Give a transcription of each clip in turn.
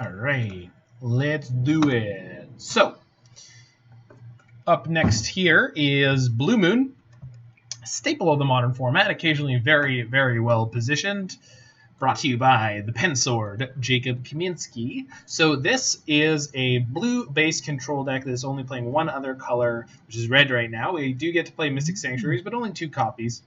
All right, let's do it. So, up next here is Blue Moon, staple of the modern format, occasionally very, very well positioned. Brought to you by the pen sword, Jacob Kaminsky. So this is a blue-based control deck that is only playing one other color, which is red right now. We do get to play Mystic Sanctuaries, but only 2 copies.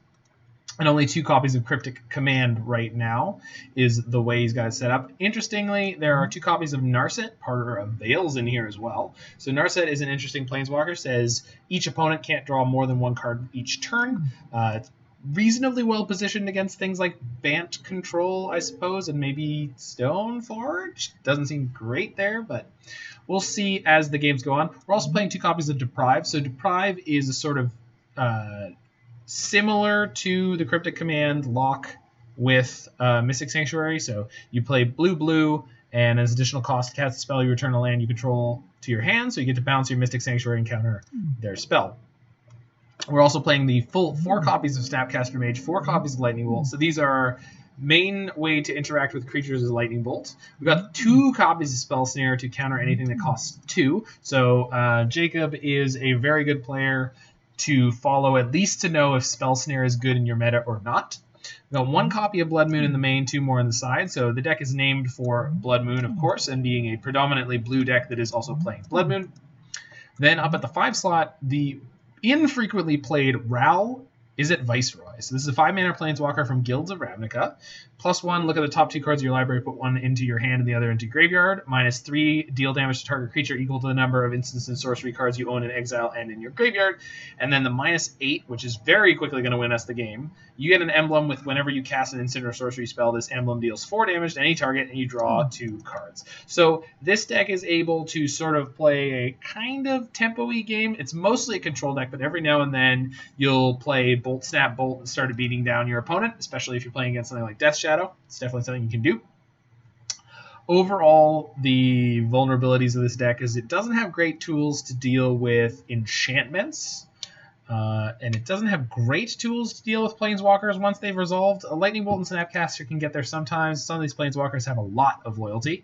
And only 2 copies of Cryptic Command right now is the way he's got it set up. Interestingly, there are 2 copies of Narset, part of Veils in here as well. So Narset is an interesting planeswalker, says each opponent can't draw more than 1 card each turn. It's reasonably well positioned against things like Bant Control, I suppose, and maybe Stoneforge. Doesn't seem great there, but we'll see as the games go on. We're also playing 2 copies of Deprive. So Deprive is a sort of similar to the Cryptic Command lock with Mystic Sanctuary. So you play blue, and as additional cost, cast a spell, you return a land you control to your hand, so you get to bounce your Mystic Sanctuary and counter their spell. We're also playing the full 4 copies of Snapcaster Mage, 4 copies of Lightning Bolt. So these are main way to interact with creatures is Lightning Bolt. We've got 2 copies of Spell Snare to counter anything that costs 2. So Jacob is a very good player to follow, at least to know if Spell Snare is good in your meta or not. We've got 1 copy of Blood Moon in the main, 2 more on the side. So the deck is named for Blood Moon, of course, and being a predominantly blue deck that is also playing Blood Moon. Then up at the 5 slot, the infrequently played Ral Izzet Viceroy. So this is a 5-mana planeswalker from Guilds of Ravnica. +1, look at the top 2 cards of your library, put 1 into your hand and the other into your graveyard. -3, deal damage to target creature equal to the number of instants and sorcery cards you own in exile and in your graveyard. And then the -8, which is very quickly going to win us the game. You get an emblem with whenever you cast an instant or sorcery spell, this emblem deals 4 damage to any target and you draw 2 cards. So this deck is able to sort of play a kind of tempo-y game. It's mostly a control deck, but every now and then you'll play Bolt, Snap, Bolt, and start beating down your opponent, especially if you're playing against something like Death Shadow. It's definitely something you can do. Overall, the vulnerabilities of this deck is it doesn't have great tools to deal with enchantments, and it doesn't have great tools to deal with planeswalkers once they've resolved. A Lightning Bolt and Snapcaster can get there sometimes. Some of these planeswalkers have a lot of loyalty.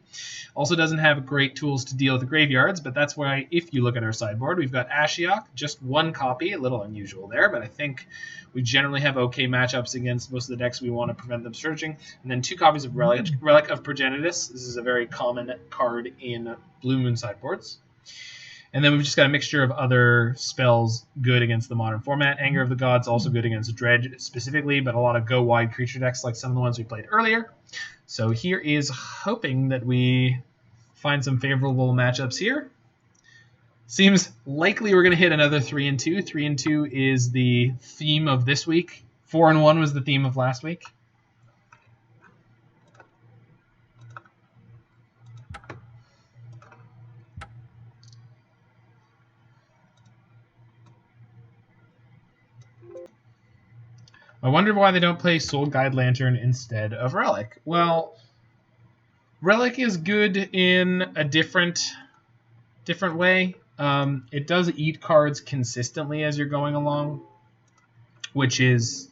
Also doesn't have great tools to deal with the graveyards, but that's why, if you look at our sideboard, we've got Ashiok, just 1 copy, a little unusual there, but I think we generally have okay matchups against most of the decks we want to prevent them searching. And then 2 copies of Relic of Progenitus. This is a very common card in Blue Moon sideboards. And then we've just got a mixture of other spells good against the modern format. Anger of the Gods, also good against Dredge specifically, but a lot of go-wide creature decks like some of the ones we played earlier. So here is hoping that we find some favorable matchups here. Seems likely we're going to hit another 3-2. 3-2 is the theme of this week. 4-1 was the theme of last week. I wonder why they don't play Soul Guide Lantern instead of Relic. Well, Relic is good in a different way. It does eat cards consistently as you're going along, which is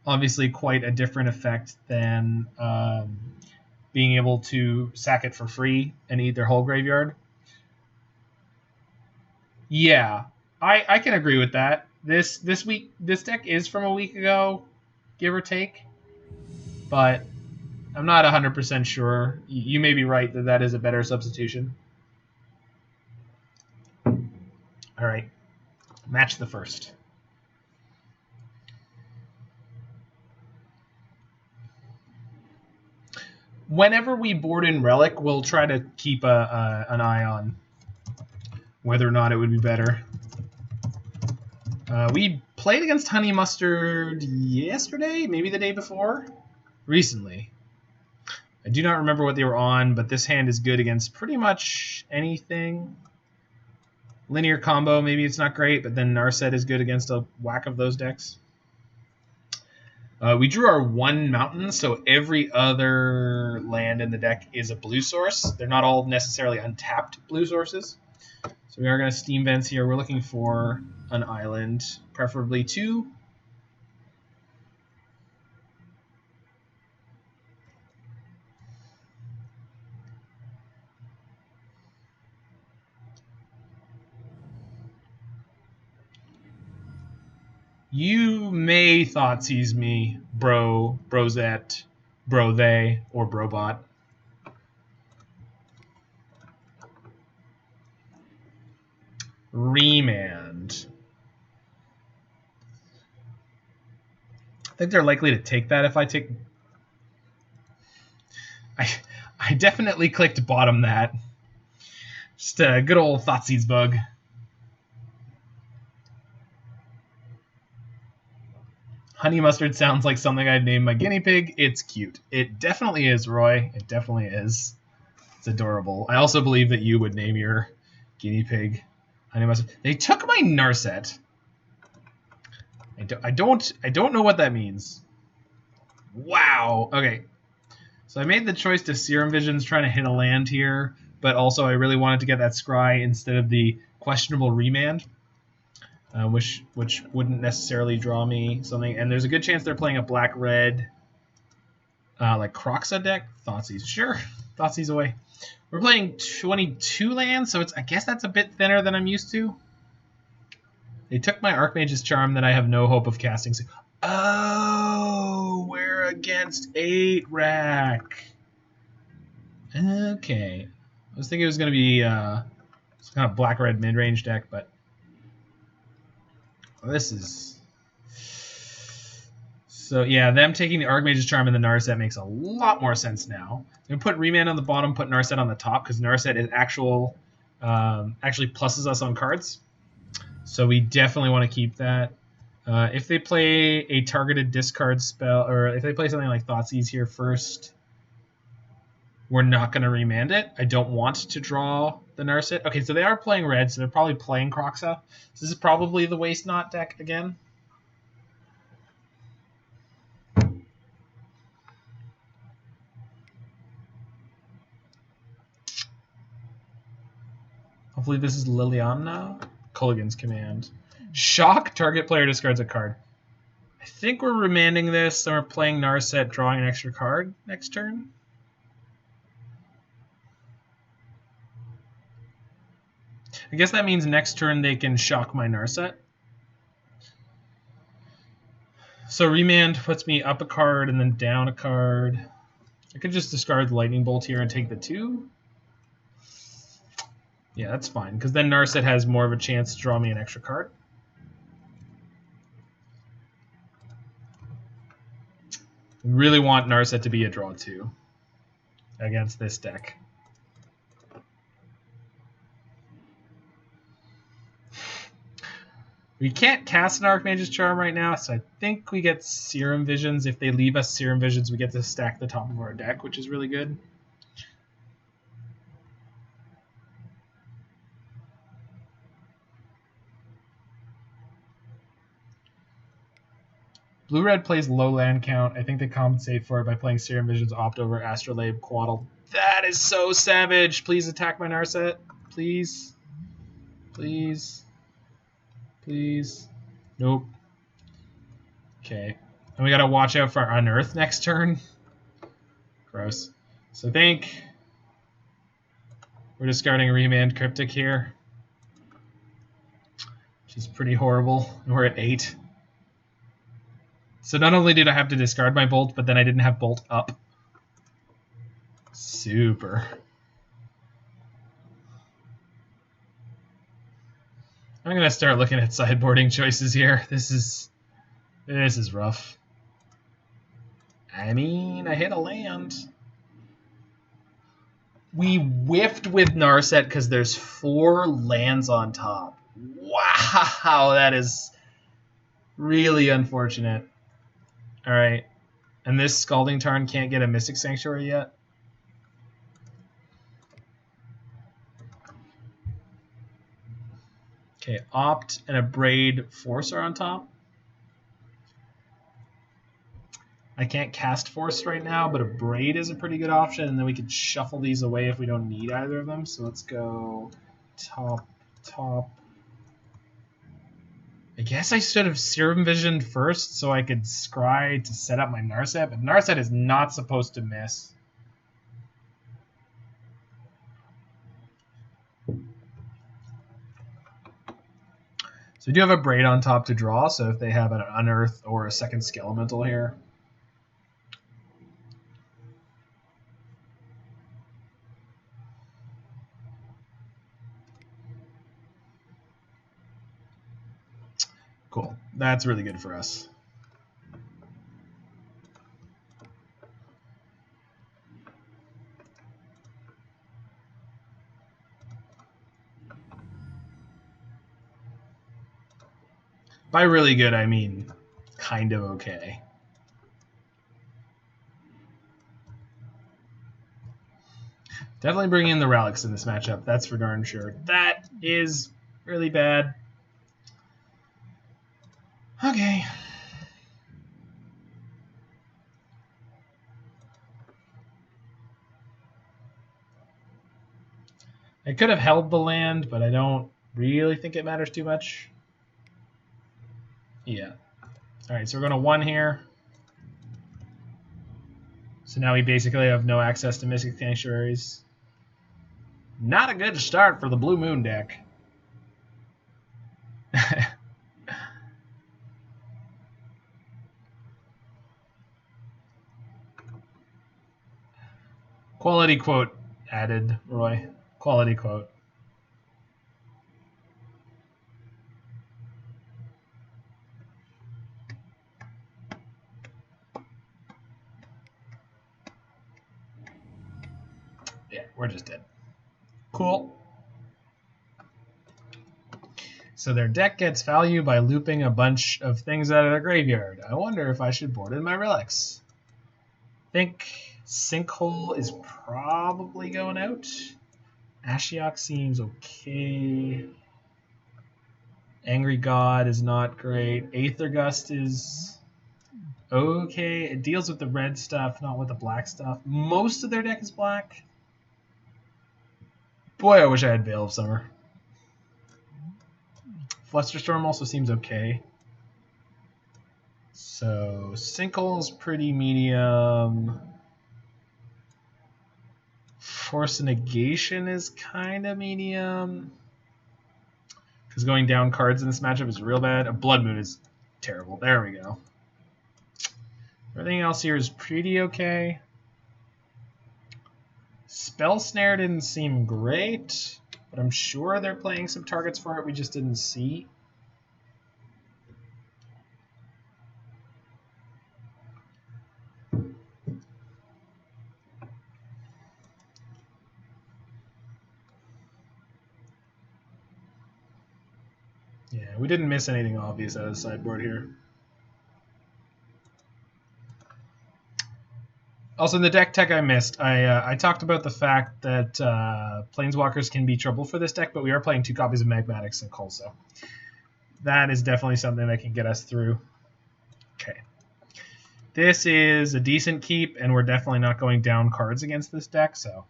obviously quite a different effect than being able to sack it for free and eat their whole graveyard. Yeah, I can agree with that. This deck is from a week ago, give or take, but I'm not 100% sure. You may be right that is a better substitution. All right, match the first. Whenever we board in Relic, we'll try to keep an eye on whether or not it would be better. We played against Honey Mustard yesterday, maybe the day before, recently. I do not remember what they were on, but this hand is good against pretty much anything. Linear combo, maybe it's not great, but then Narset is good against a whack of those decks. We drew our 1 mountain, so every other land in the deck is a blue source. They're not all necessarily untapped blue sources. So we are going to Steam Vents here. We're looking for an island, preferably 2. You may Thoughtseize me, bro, brozette, bro they, or brobot. Remand. I think they're likely to take that if I take... I definitely clicked bottom that. Just a good old Thoughtseize bug. Honey mustard sounds like something I'd name my guinea pig. It's cute. It definitely is, Roy. It definitely is. It's adorable. I also believe that you would name your guinea pig honey mustard. They took my Narset. I don't know what that means. Wow. Okay. So I made the choice to Serum Visions, trying to hit a land here, but also I really wanted to get that Scry instead of the questionable Remand, which wouldn't necessarily draw me something. And there's a good chance they're playing a black-red, like Croxa deck. Thoughtseize, sure. Thoughtseize away. We're playing 22 lands, so I guess that's a bit thinner than I'm used to. They took my Archmage's Charm that I have no hope of casting. Oh, we're against 8 rack. Okay. I was thinking it was going to be some kind of black-red mid-range deck, but this is... So, yeah, them taking the Archmage's Charm and the Narset makes a lot more sense now. I'm going to put Remand on the bottom, put Narset on the top, because Narset is actually pluses us on cards. So we definitely want to keep that. If they play a targeted discard spell, or if they play something like Thoughtseize here first, we're not going to Remand it. I don't want to draw the Narset. Okay, so they are playing red, so they're probably playing Croxa. So this is probably the Waste Not deck again. Hopefully this is Liliana. Culligan's Command. Shock, target player discards a card. I think we're remanding this, and we're playing Narset, drawing an extra card next turn. I guess that means next turn they can shock my Narset. So Remand puts me up a card and then down a card. I could just discard the Lightning Bolt here and take the 2. Yeah, that's fine, because then Narset has more of a chance to draw me an extra card. We really want Narset to be a draw 2 against this deck. We can't cast an Archmage's Charm right now, so I think we get Serum Visions. If they leave us Serum Visions, we get to stack the top of our deck, which is really good. Blue-red plays low land count. I think they compensate for it by playing Serum Visions, opt over Astrolabe, Quaddle. That is so savage! Please attack my Narset. Please. Please. Please. Nope. Okay. And we gotta watch out for Unearth next turn. Gross. So I think we're discarding Remand Cryptic here, which is pretty horrible. And we're at 8. So not only did I have to discard my Bolt, but then I didn't have Bolt up. Super. I'm gonna start looking at sideboarding choices here. This is rough. I mean, I hit a land. We whiffed with Narset because there's 4 lands on top. Wow, that is really unfortunate. All right, and this Scalding Tarn can't get a Mystic Sanctuary yet. Okay, Opt and Abrade Force are on top. I can't cast Force right now, but Abrade is a pretty good option, and then we could shuffle these away if we don't need either of them. So let's go top. I guess I should have Serum Vision first so I could scry to set up my Narset, but Narset is not supposed to miss. So we do have a Braid on top to draw, so if they have an Unearth or a second Skelemental here. Cool. That's really good for us. By really good, I mean kind of okay. Definitely bringing in the Relics in this matchup. That's for darn sure. That is really bad. Okay. I could have held the land, but I don't really think it matters too much. Yeah. All right, so we're going to 1 here. So now we basically have no access to Mystic Sanctuaries. Not a good start for the Blue Moon deck. Quality quote added, Roy. Quality quote. Yeah, we're just dead. Cool. So their deck gets value by looping a bunch of things out of their graveyard. I wonder if I should board in my relics. I think Sinkhole is probably going out. Ashiok seems okay. Angry God is not great. Aether Gust is okay. It deals with the red stuff, not with the black stuff. Most of their deck is black. Boy, I wish I had Veil of Summer. Flusterstorm also seems okay. So Sinkhole's pretty medium. Force of Negation is kind of medium. Because going down cards in this matchup is real bad. A Blood Moon is terrible. There we go. Everything else here is pretty okay. Spell Snare didn't seem great, but I'm sure they're playing some targets for it we just didn't see. Yeah, we didn't miss anything obvious out of the sideboard here. Also, in the deck tech I missed, I talked about the fact that Planeswalkers can be trouble for this deck, but we are playing 2 copies of Magmatic Sinkhole, so that is definitely something that can get us through. Okay. This is a decent keep, and we're definitely not going down cards against this deck, so...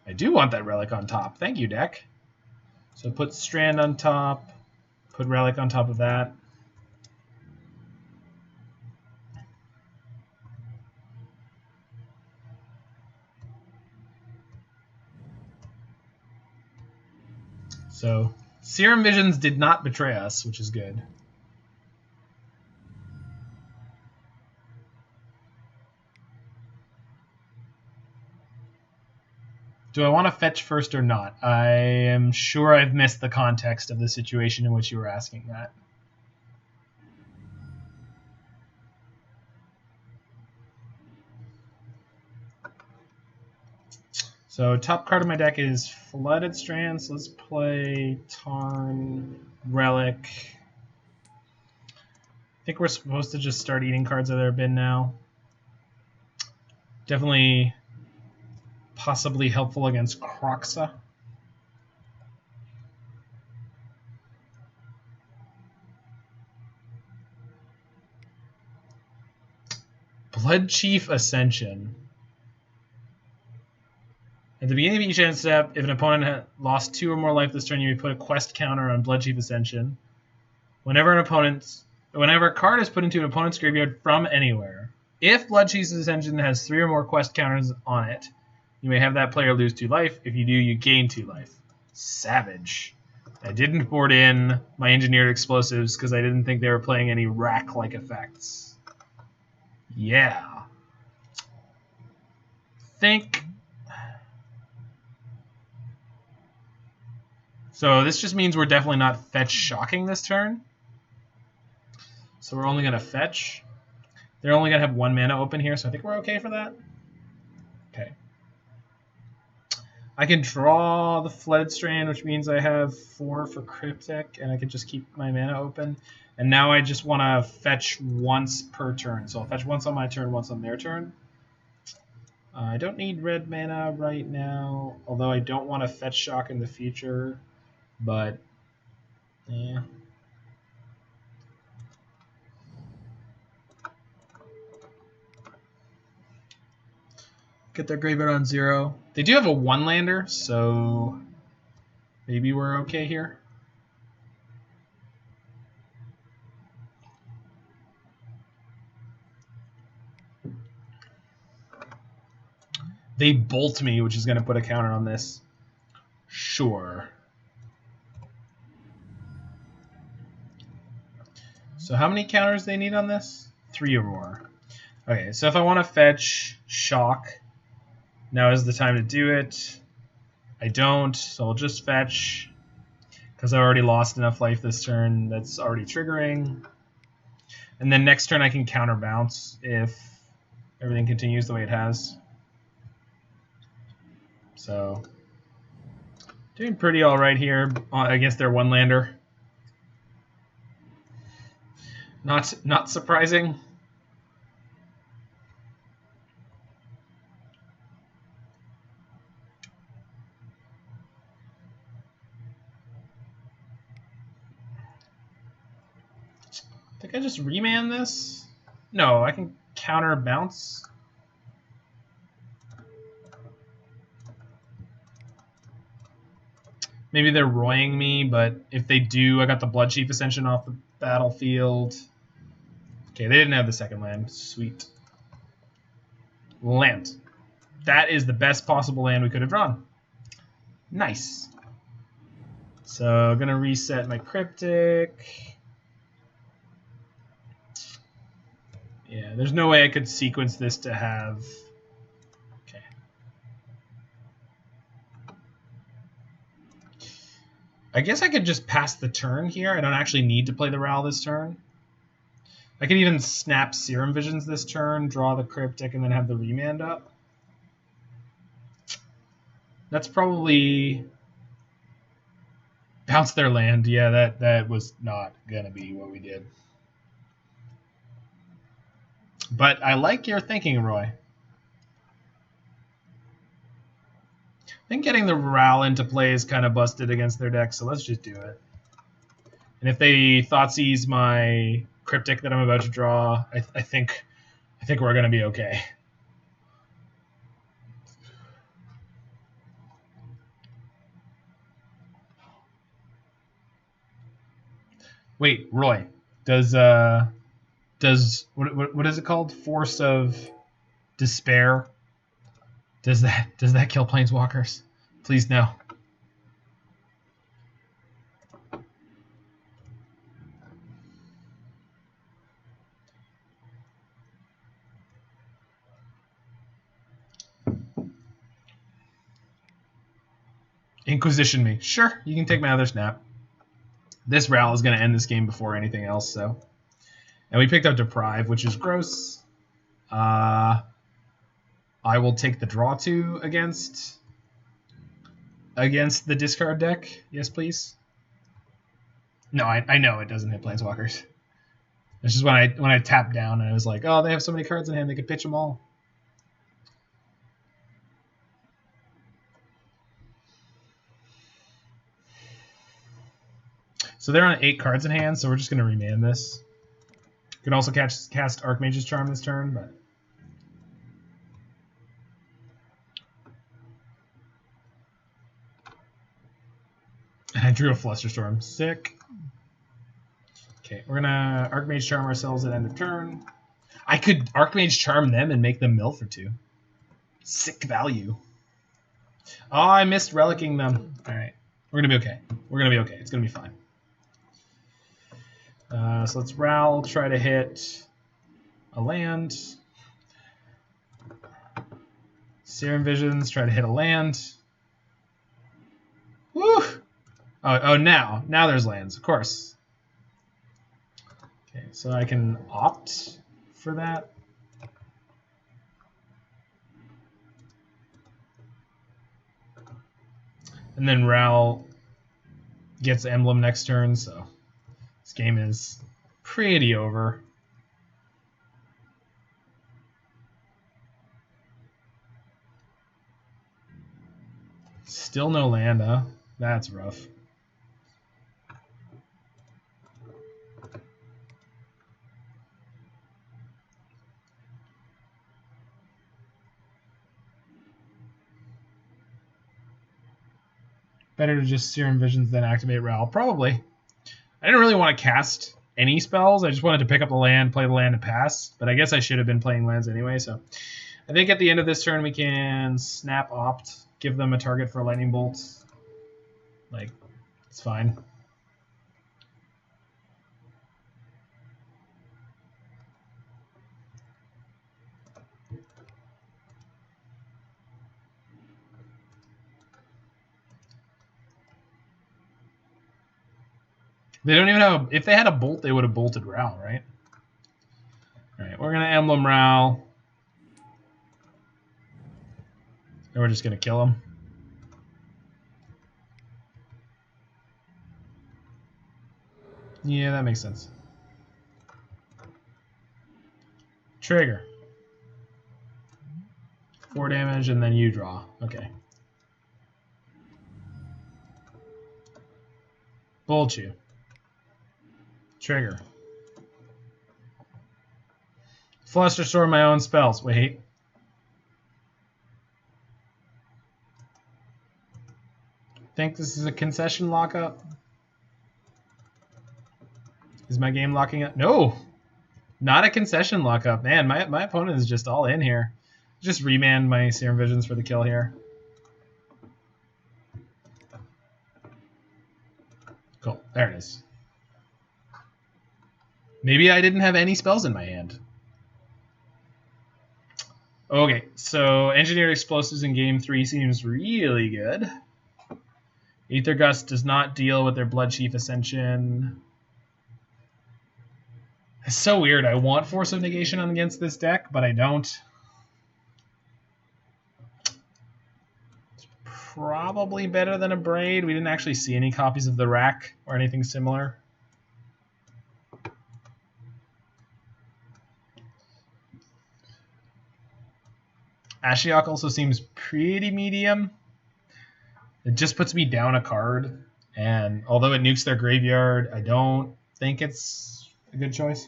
I do want that Relic on top. Thank you, deck. So put Strand on top, put Relic on top of that. So Serum Visions did not betray us, which is good. Do I want to fetch first or not? I am sure I've missed the context of the situation in which you were asking that. So top card of my deck is Flooded Strand, so let's play Tarn, Relic. I think we're supposed to just start eating cards out of their bin now. Definitely possibly helpful against Kroxa. Blood Chief Ascension. At the beginning of each end step, if an opponent had lost 2 or more life this turn, you may put a quest counter on Blood Chief Ascension. Whenever an opponent Whenever a card is put into an opponent's graveyard from anywhere, if Bloodchief's Ascension has 3 or more quest counters on it, you may have that player lose 2 life. If you do, you gain 2 life. Savage. I didn't board in my engineered explosives because I didn't think they were playing any rack-like effects. Yeah. Think. So this just means we're definitely not fetch shocking this turn. So we're only going to fetch. They're only going to have 1 mana open here, so I think we're okay for that. Okay. I can draw the Flooded Strand, which means I have 4 for Cryptic, and I can just keep my mana open. And now I just want to fetch once per turn. So I'll fetch once on my turn, once on their turn. I don't need red mana right now, although I don't want to fetch shock in the future. But, yeah. Get their graveyard on 0. They do have a 1-lander, so maybe we're okay here. They bolt me, which is going to put a counter on this. Sure. So how many counters they need on this? 3 or more. Okay, so if I want to fetch shock, now is the time to do it. I don't, so I'll just fetch, because I already lost enough life this turn. That's already triggering. And then next turn I can counter bounce if everything continues the way it has. So, doing pretty all right here against their 1-lander. Not surprising. I think I just remand this. No, I can counter bounce. Maybe they're roying me, but if they do, I got the Bloodchief Ascension off the battlefield. Okay, they didn't have the second land. Sweet. Land. That is the best possible land we could have drawn. Nice. So I'm going to reset my Cryptic. Yeah, there's no way I could sequence this to have... Okay. I guess I could just pass the turn here. I don't actually need to play the Ral this turn. I could even snap Serum Visions this turn, draw the Cryptic, and then have the Remand up. That's probably... Bounce their land. Yeah, that was not going to be what we did. But I like your thinking, Roy. I think getting the Ral into play is kind of busted against their deck, so let's just do it. And if they Thoughtseize my Cryptic that I'm about to draw, I think we're going to be okay. Wait, Roy, does what is it called? Force of Despair. Does that kill Planeswalkers? Please no. Inquisition me. Sure, you can take my other snap. This Ral is going to end this game before anything else, so. And we picked up Deprive, which is gross. I will take the draw 2 against the discard deck. Yes, please. No, I know it doesn't hit Planeswalkers. It's just when I tapped down and I was like, oh, they have so many cards in hand, they could pitch them all. So they're on 8 cards in hand, so we're just going to remand this. You can also cast Archmage's Charm this turn, but... And I drew a Flusterstorm. Sick. Okay, we're gonna Archmage Charm ourselves at end of turn. I could Archmage Charm them and make them mill for 2. Sick value. Oh, I missed relicking them. Alright. We're gonna be okay. We're gonna be okay. It's gonna be fine. So let's Ral, try to hit a land. Serum Visions, try to hit a land. Woo! Oh, now there's lands, of course. Okay, so I can opt for that. And then Ral gets Emblem next turn, so this game is pretty over. Still no land, huh? That's rough. Better to just Serum Visions than activate Ral. Probably. I didn't really want to cast any spells. I just wanted to pick up the land, play the land, and pass. But I guess I should have been playing lands anyway. So I think at the end of this turn we can snap opt, give them a target for a lightning bolt. Like, it's fine. They don't even have. If they had a bolt, they would have bolted Ral, right? All right, we're gonna Emblem Ral, and we're just gonna kill him. Yeah, that makes sense. Trigger. 4 damage, and then you draw. Okay. Bolt you. Trigger. Flusterstorm my own spells. Wait. Think this is a concession lockup? Is my game locking up? No! Not a concession lockup. Man, my opponent is just all in here. Just remand my Serum Visions for the kill here. Cool. There it is. Maybe I didn't have any spells in my hand. Okay, so Engineered Explosives in Game 3 seems really good. Aether Gust does not deal with their Blood Chief Ascension. It's so weird. I want Force of Negation on against this deck, but I don't. It's probably better than Abrade. We didn't actually see any copies of the Rack or anything similar. Ashiok also seems pretty medium. It just puts me down a card, and although it nukes their graveyard, I don't think it's a good choice.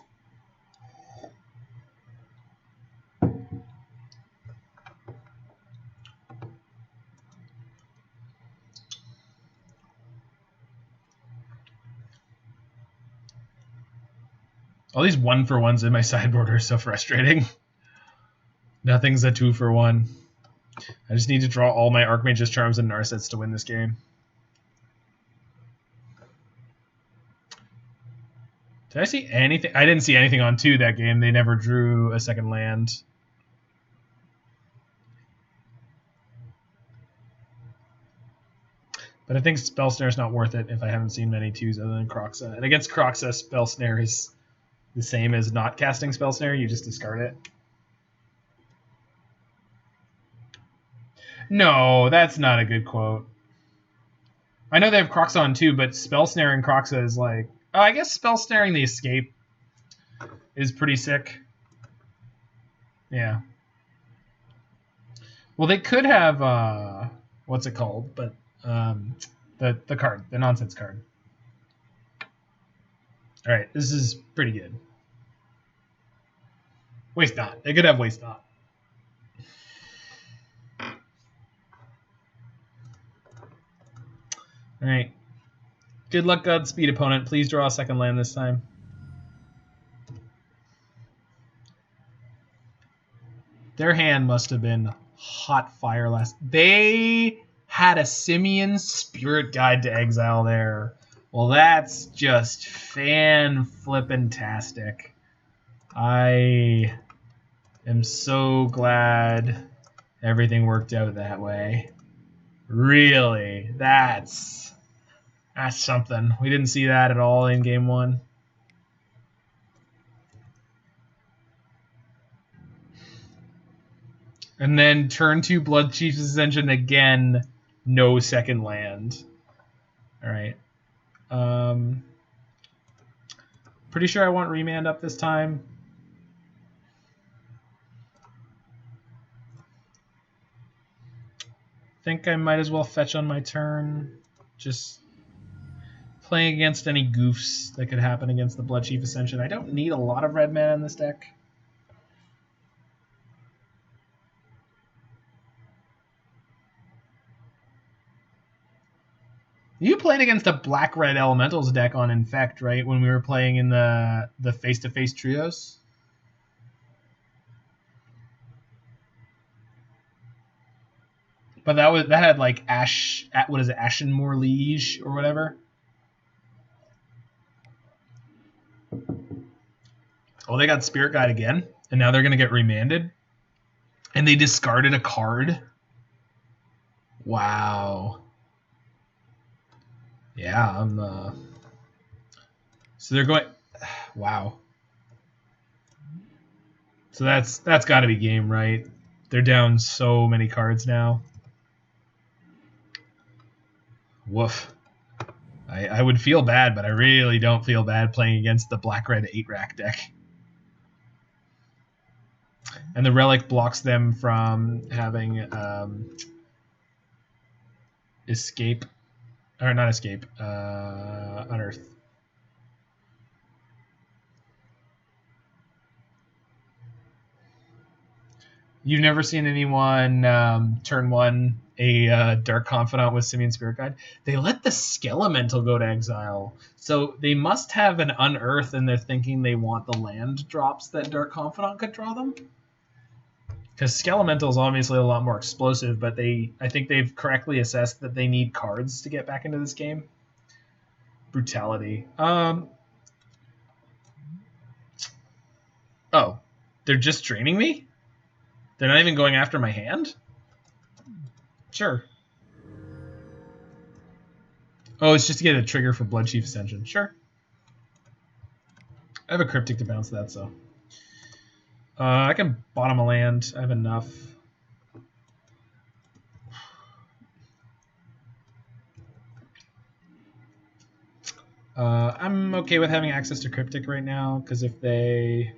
All these 1-for-1s in my sideboard are so frustrating. Nothing's a 2-for-1. I just need to draw all my Archmage's Charms and Narsets to win this game. Did I see anything? I didn't see anything on 2 that game. They never drew a second land. But I think Spell Snare is not worth it if I haven't seen many 2s other than Croxa. And against Croxa, Spell Snare is the same as not casting Spell Snare. You just discard it. No, that's not a good quote. I know they have Croxa on 2, but Spell Snaring Croxa is like... Oh, I guess Spell Snaring the Escape is pretty sick. Yeah. Well, they could have... what's it called? But the card. The nonsense card. Alright, this is pretty good. Waste Not. They could have Waste Not. Alright. Good luck, Godspeed, opponent. Please draw a second land this time. Their hand must have been hot fire last. They had a Simian Spirit Guide to exile there. Well, that's just fan-flippin-tastic. I am so glad everything worked out that way. Really, that's something. We didn't see that at all in game one. And then turn 2 Blood Chief's Ascension again, no second land. All right. Pretty sure I want Remand up this time. Think I might as well fetch on my turn. Just playing against any goofs that could happen against the Blood Chief Ascension. I don't need a lot of red mana in this deck. You played against a black-red Elementals deck on Infect, right? When we were playing in the face-to-face trios? But that had like Ashenmoor Liege or whatever? Oh, they got Spirit Guide again, and now they're going to get remanded? And they discarded a card? Wow. Yeah, so they're going... Wow. So that's got to be game, right? They're down so many cards now. Woof. I would feel bad, but I really don't feel bad playing against the black-red 8-rack deck. And the Relic blocks them from having escape. Or not escape. Unearth. You've never seen anyone turn 1 a Dark Confidant with Simian Spirit Guide? They let the Skelemental go to exile. So they must have an Unearth and they're thinking they want the land drops that Dark Confidant could draw them. Because Skelemental is obviously a lot more explosive, but I think they've correctly assessed that they need cards to get back into this game. Brutality. Oh, they're just draining me? They're not even going after my hand? Sure. Oh, it's just to get a trigger for Blood Chief Ascension. Sure. I have a Cryptic to bounce that, so. I can bottom a land. I have enough. I'm okay with having access to Cryptic right now, because if they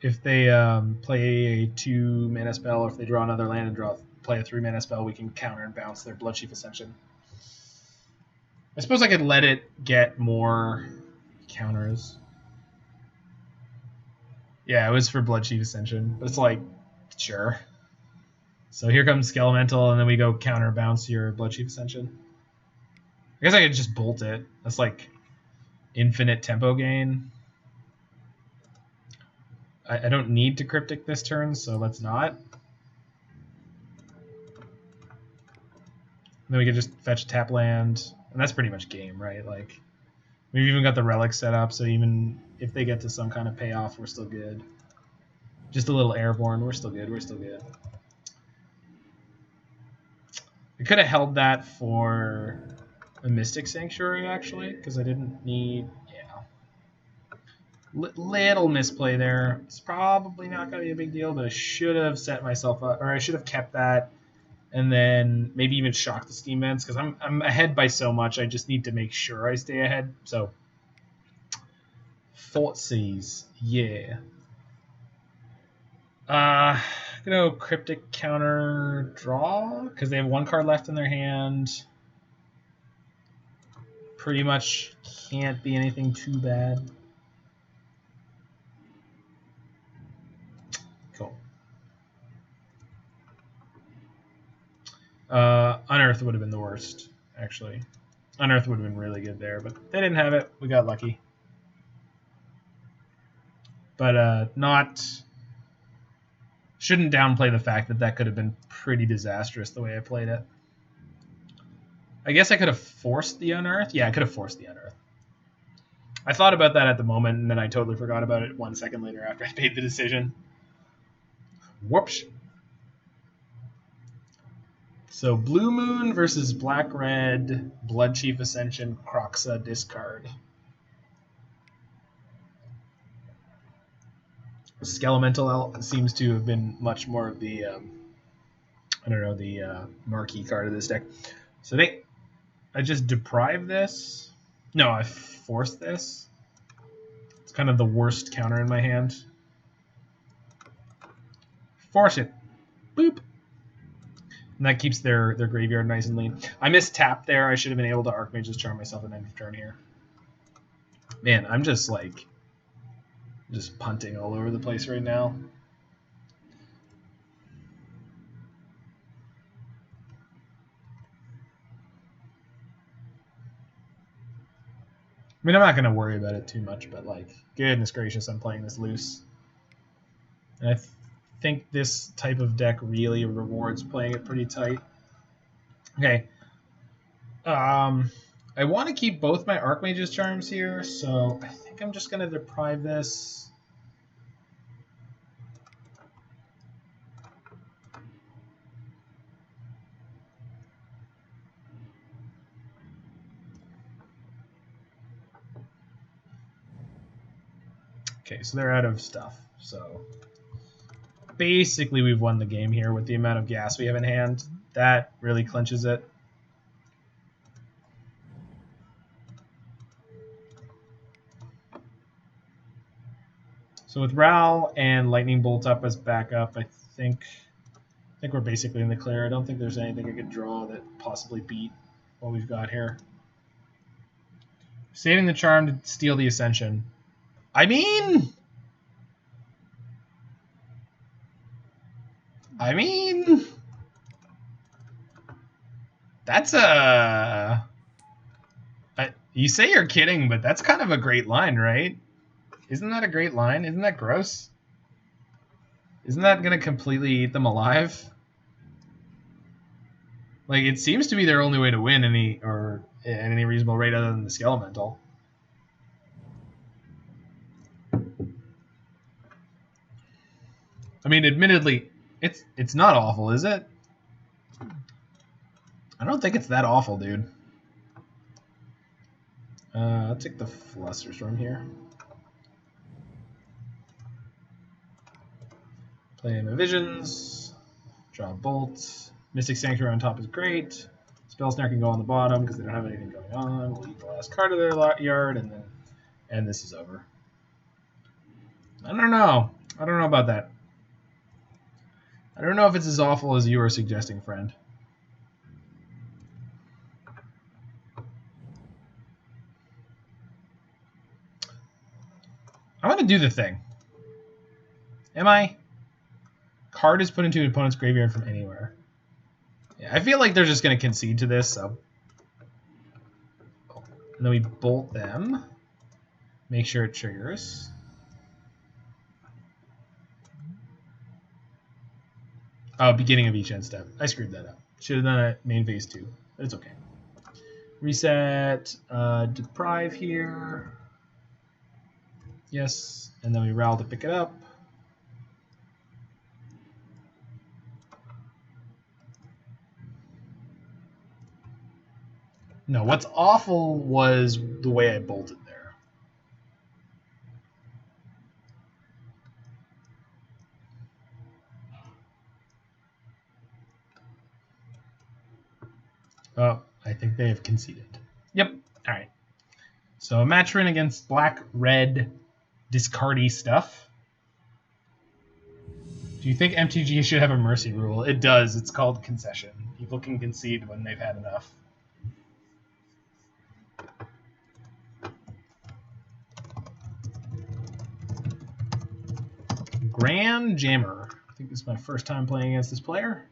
play a 2-mana spell, or if they draw another land and play a 3-mana spell, we can counter and bounce their Blood Chief Ascension. I suppose I could let it get more counters. Yeah, it was for Blood Chief Ascension, but it's like, sure. So here comes Skelemental, and then we go counter bounce your Blood Chief Ascension. I guess I could just bolt it. That's like infinite tempo gain. I don't need to Cryptic this turn, so let's not. And then we can just fetch a tap land, and that's pretty much game, right? Like, we've even got the Relic set up, so even if they get to some kind of payoff, we're still good. Just a little Airborne, we're still good, we're still good. I could have held that for a Mystic Sanctuary, actually, because I didn't need... Little misplay there. It's probably not going to be a big deal, but I should have set myself up, or I should have kept that, and then maybe even shock the Steam Vents, because I'm ahead by so much, I just need to make sure I stay ahead. So, Thoughtseize, yeah. Gonna go Cryptic counter draw, because they have 1 card left in their hand. Pretty much can't be anything too bad. Unearth would have been the worst, actually. Unearth would have been really good there, but they didn't have it. We got lucky. But not shouldn't downplay the fact that that could have been pretty disastrous the way I played it. I guess I could have forced the Unearth. Yeah, I could have forced the Unearth. I thought about that at the moment, and then I totally forgot about it 1 second later after I made the decision. Whoops. So Blue Moon versus Black Red, Blood Chief Ascension, Kroxa discard. Skelemental seems to have been much more of the, the marquee card of this deck. So I just deprive this. No, I force this. It's kind of the worst counter in my hand. Force it. Boop. And that keeps their graveyard nice and lean. I missed tap there. I should have been able to Archmage's Charm myself at end of turn here. Man, I'm just punting all over the place right now. I mean, I'm not going to worry about it too much, but, goodness gracious, I'm playing this loose. And I think this type of deck really rewards playing it pretty tight. Okay. I want to keep both my Archmage's Charms here, so I think I'm just going to deprive this. Okay, so they're out of stuff. So basically we've won the game here with the amount of gas we have in hand. That really clinches it. So with Ral and Lightning Bolt up as backup, I think we're basically in the clear. I don't think there's anything I could draw that possibly beat what we've got here. Saving the Charm to steal the Ascension. I mean, that's you say you're kidding, but that's kind of a great line, right? Isn't that a great line? Isn't that gross? Isn't that going to completely eat them alive? It seems to be their only way to win at any reasonable rate other than the Skelemental. I mean, admittedly, it's not awful, is it? I don't think it's that awful, dude. I'll take the Flusterstorm here. Play my Visions. Draw a Bolt. Mystic Sanctuary on top is great. Spell Snare can go on the bottom because they don't have anything going on. We'll eat the last card of their yard, and this is over. I don't know. I don't know about that. I don't know if it's as awful as you are suggesting, friend. I'm going to do the thing. Am I? Card is put into an opponent's graveyard from anywhere. Yeah, I feel like they're just going to concede to this, so. And then we bolt them. Make sure it triggers. Oh, beginning of each end step. I screwed that up. Should have done it main phase 2. But it's okay. Reset. Deprive here. Yes. And then we Ral to pick it up. No, what's awful was the way I bolted there. Oh, I think they have conceded. Yep. All right. So a match win against black-red discardy stuff. Do you think MTG should have a mercy rule? It does. It's called concession. People can concede when they've had enough. Grand Jammer. I think this is my first time playing against this player.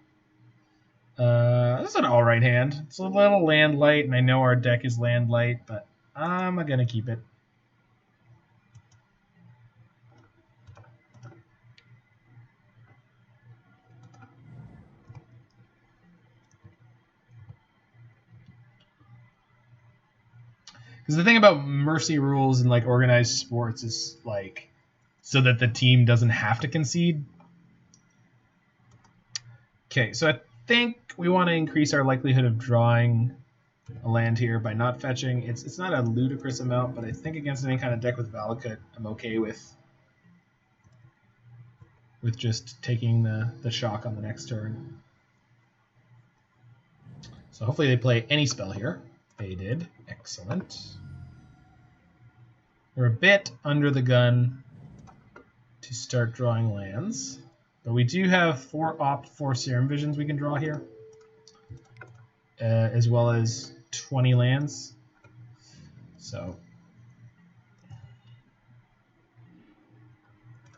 This is an alright hand. It's a little land light, and I know our deck is land light, but I'm going to keep it. Because the thing about mercy rules in like organized sports is like so that the team doesn't have to concede. Okay, so I think we want to increase our likelihood of drawing a land here by not fetching. It's not a ludicrous amount, but I think against any kind of deck with Valakut, I'm okay with just taking the shock on the next turn. So hopefully they play any spell here. They did. Excellent. We're a bit under the gun to start drawing lands, but we do have 4 Serum Visions we can draw here, as well as 20 lands. So,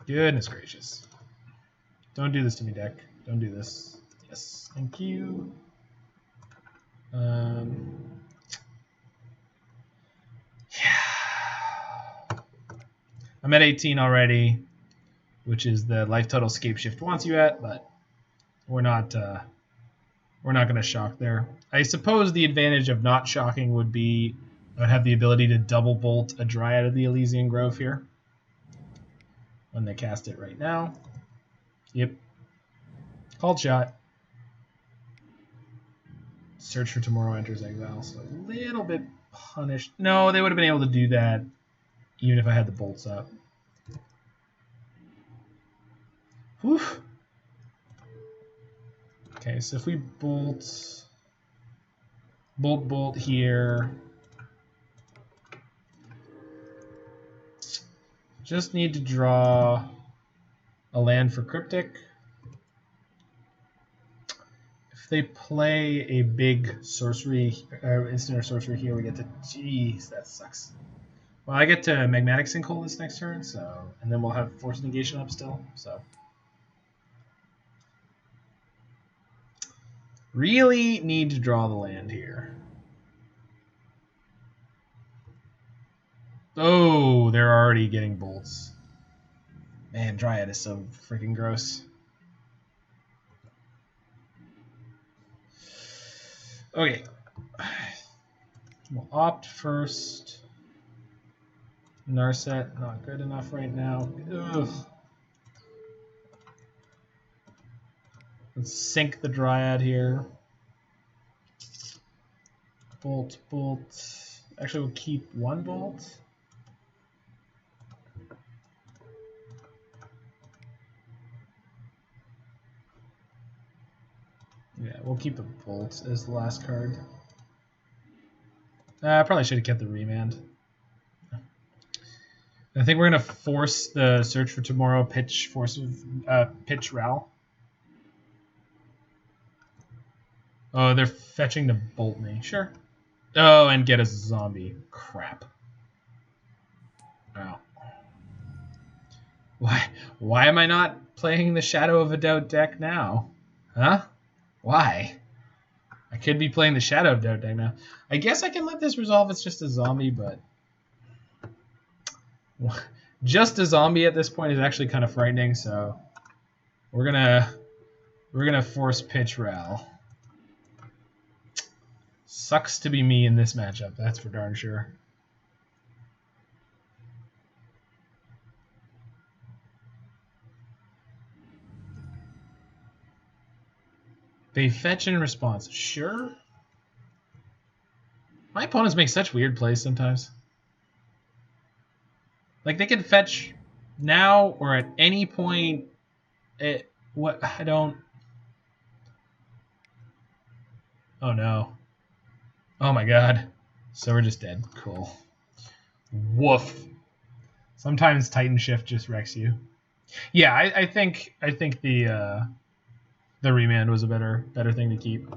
goodness gracious. Don't do this to me, deck. Don't do this. Yes, thank you. Yeah. I'm at 18 already, which is the life total Scapeshift wants you at, but we're not going to shock there. I suppose the advantage of not shocking would be I would have the ability to double bolt a Dryad of the Elysian Grove here when they cast it right now. Yep. Called shot. Search for Tomorrow enters Exile, so a little bit punished. No, they would have been able to do that even if I had the bolts up. Whew. Okay, so if we bolt here, just need to draw a land for Cryptic. If they play a big sorcery, instant or sorcery here, we get to, jeez, that sucks. Well, I get to Magmatic Sinkhole this next turn, so, and then we'll have Force of Negation up still, so. Really need to draw the land here. Oh, they're already getting bolts. Man, Dryad is so freaking gross. Okay. We'll opt first. Narset, not good enough right now. Ugh. Let's sink the Dryad here. Bolt. Actually, we'll keep 1 bolt. Yeah, we'll keep the bolt as the last card. I probably should have kept the Remand. I think we're gonna force the Search for Tomorrow pitch pitch Ral. Oh, they're fetching to bolt me. Sure. Oh, and get a zombie. Crap. Wow. Why am I not playing the Shadow of a Doubt deck now? Huh? Why? I could be playing the Shadow of Doubt deck now. I guess I can let this resolve. It's just a zombie, but just a zombie at this point is actually kind of frightening. So we're gonna force pitch Ral. Sucks to be me in this matchup. That's for darn sure. They fetch in response. Sure. My opponents make such weird plays sometimes. Like they can fetch now or at any point. I don't. Oh no. Oh my god. So we're just dead. Cool. Woof. Sometimes Titan Shift just wrecks you. Yeah, I think the Remand was a better thing to keep.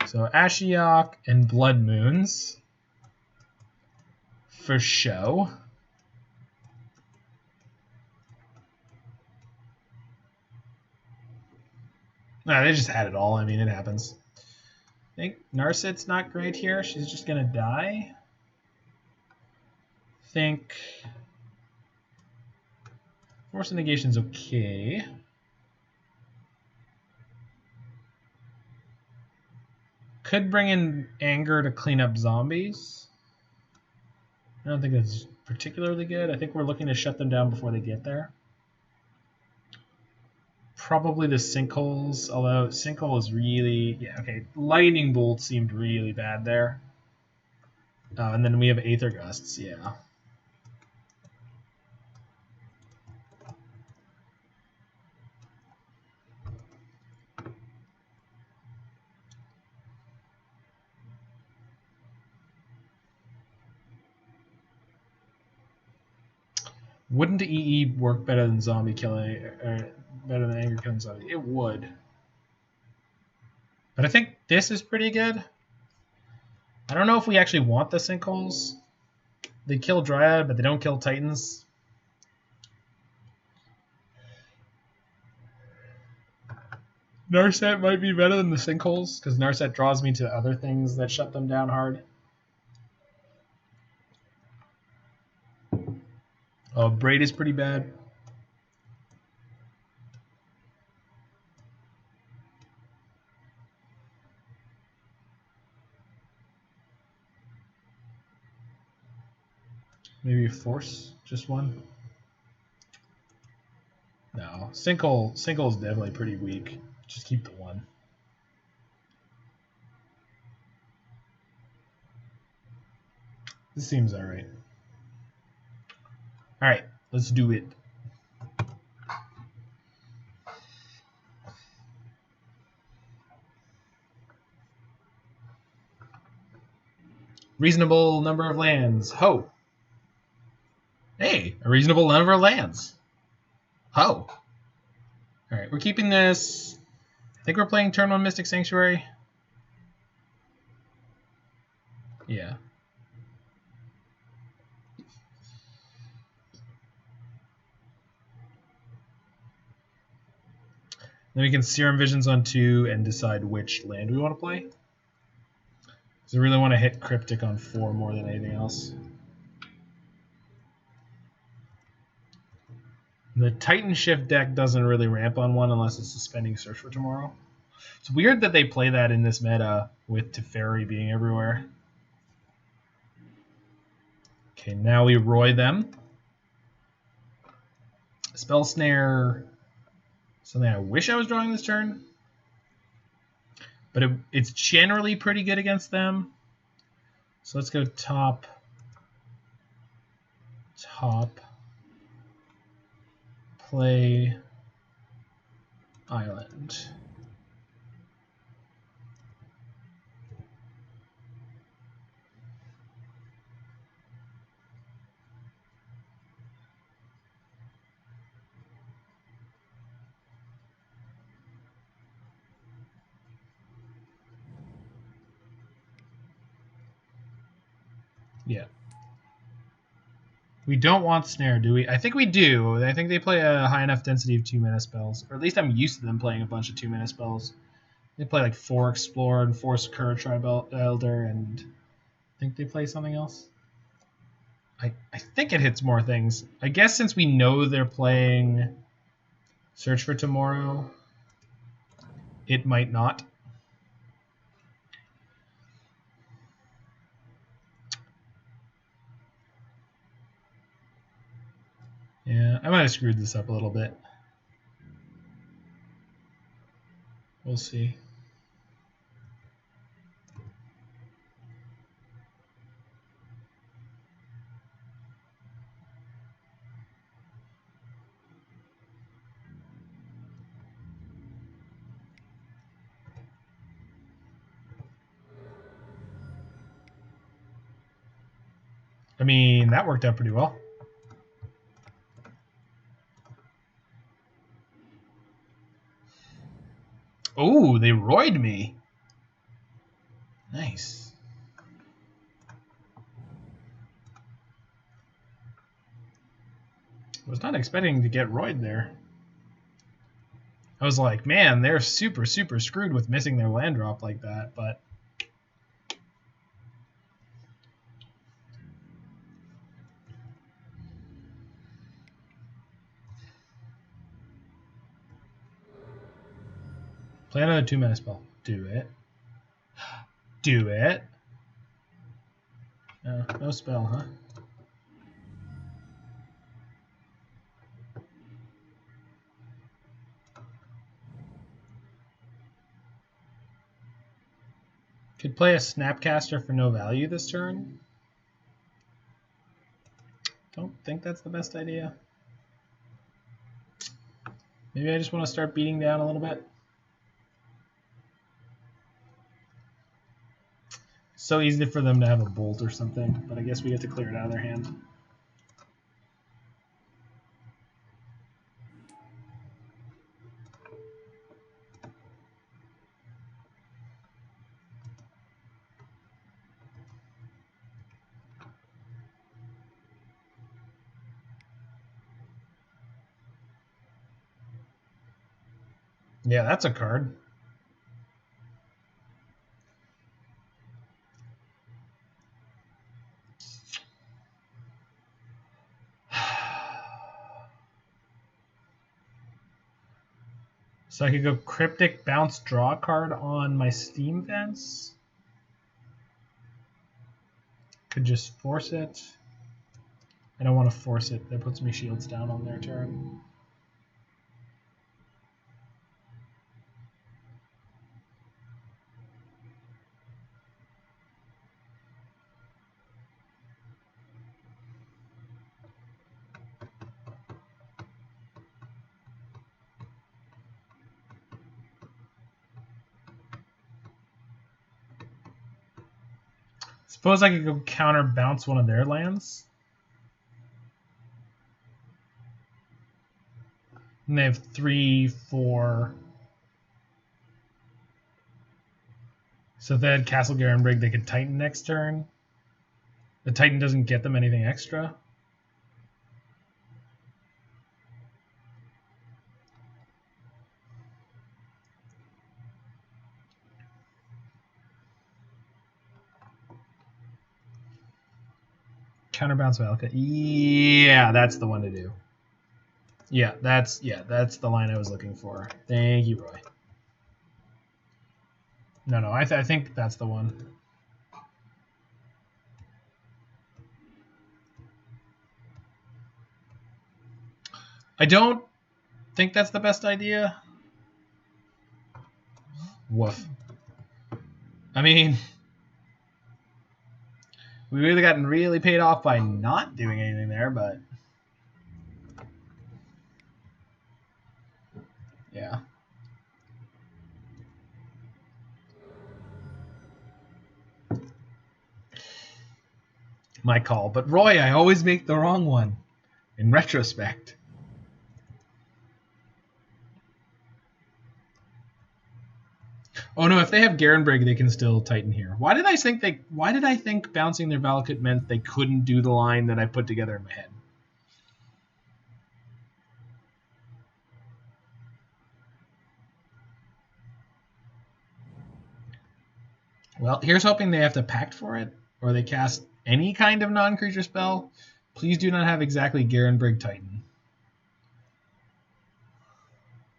So Ashiok and Blood Moons for show. Nah, they just had it all. I mean, it happens. I think Narset's not great here. She's just gonna die. I think Force of Negation's okay. Could bring in Anger to clean up zombies. I don't think it's particularly good. I think we're looking to shut them down before they get there. Probably the sinkholes, although sinkhole is really... Yeah, okay. Lightning Bolt seemed really bad there. And then we have Aether Gusts, yeah. Wouldn't EE work better than zombie killing, or better than anger killing zombie? It would. But I think this is pretty good. I don't know if we actually want the sinkholes. They kill Dryad, but they don't kill Titans. Narset might be better than the sinkholes, because Narset draws me to other things that shut them down hard. Braid is pretty bad. Maybe Force, just one. No, Sinkhole is definitely pretty weak. Just keep the one. This seems alright. Alright, let's do it. Reasonable number of lands. Ho! Hey, a reasonable number of lands. Ho! Alright, we're keeping this. I think we're playing turn 1 Mystic Sanctuary. Yeah. Then we can Serum Visions on 2 and decide which land we want to play. Because I really want to hit Cryptic on 4 more than anything else. The Titan Shift deck doesn't really ramp on 1 unless it's suspending Search for Tomorrow. It's weird that they play that in this meta with Teferi being everywhere. Okay, now we Roy them. Spell Snare, something I wish I was drawing this turn. But it's generally pretty good against them. So let's go top. Play Island. Yeah. We don't want Snare, do we? I think we do. I think they play a high enough density of 2-mana spells. Or at least I'm used to them playing a bunch of 2-mana spells. They play like 4 Explore and 4 Secure Tribe Elder, and I think they play something else. I think it hits more things. I guess since we know they're playing Search for Tomorrow, it might not. Yeah, I might have screwed this up a little bit. We'll see. I mean, that worked out pretty well. Oh, they royed me. Nice. I was not expecting to get royed there. I was like, man, they're super, super screwed with missing their land drop like that, but... Play another 2-mana spell. Do it. Do it. No spell, huh? Could play a Snapcaster for no value this turn. Don't think that's the best idea. Maybe I just want to start beating down a little bit. So easy for them to have a bolt or something, but I guess we get to clear it out of their hand. Yeah, that's a card. So I could go Cryptic, bounce, draw a card on my Steam Fence. Could just force it. I don't want to force it. That puts me shields down on their turn. Suppose I could go counter bounce one of their lands. And they have 3, 4. So if they had Castle Garenbrig, they could Titan next turn. The Titan doesn't get them anything extra. Counterbounce Valka. Yeah, that's the one to do. Yeah, that's the line I was looking for. Thank you, Roy. No, I think that's the one. I don't think that's the best idea. Woof. I mean, we really gotten really paid off by not doing anything there, but yeah. My call. But Roy, I always make the wrong one in retrospect. Oh no, if they have Garenbrig, they can still Titan here. Why did I think bouncing their Valakut meant they couldn't do the line that I put together in my head? Well, here's hoping they have to pact for it, or they cast any kind of non-creature spell. Please do not have exactly Garenbrig Titan.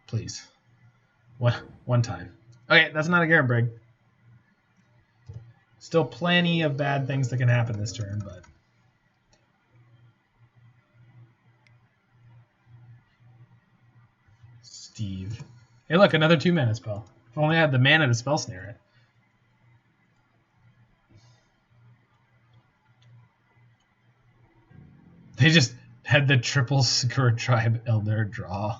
Please. One time. Okay, that's not a Garenbrig. Still plenty of bad things that can happen this turn, but... Steve. Hey, look, another 2-mana spell. If only I had the mana to Spell Snare it. They just had the triple Scourge Tribe Elder draw.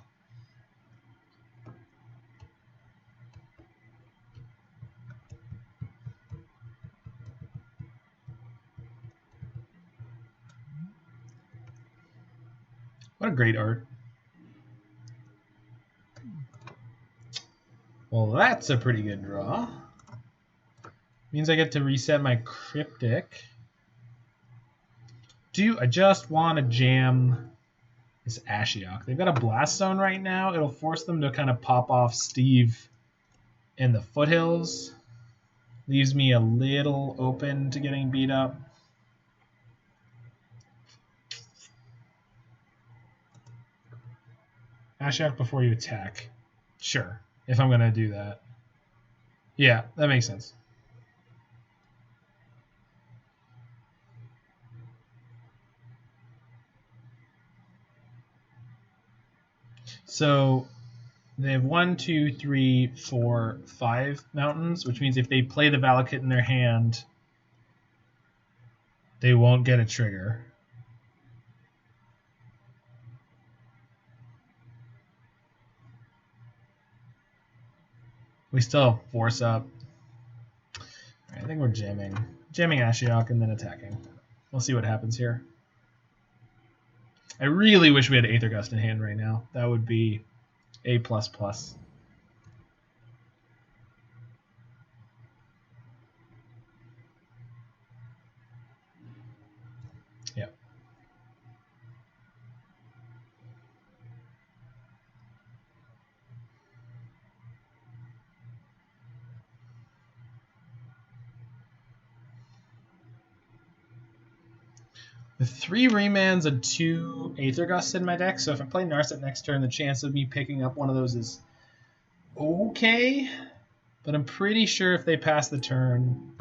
What a great art. Well, that's a pretty good draw. Means I get to reset my Cryptic. I just want to jam this Ashiok? They've got a Blast Zone right now. It'll force them to kind of pop off Steve in the foothills. Leaves me a little open to getting beat up. Ashiok before you attack. Sure, if I'm going to do that. Yeah, that makes sense. So They have 1, 2, 3, 4, 5 mountains, which means if they play the Valakut in their hand, they won't get a trigger. We still have Force up. I think we're jamming. Jamming Ashiok and then attacking. We'll see what happens here. I really wish we had Aether Gust in hand right now. That would be A++. Yep. The 3 Remands and 2 Aether Gusts in my deck, so if I play Narset next turn, the chance of me picking up one of those is okay. But I'm pretty sure if they pass the turn,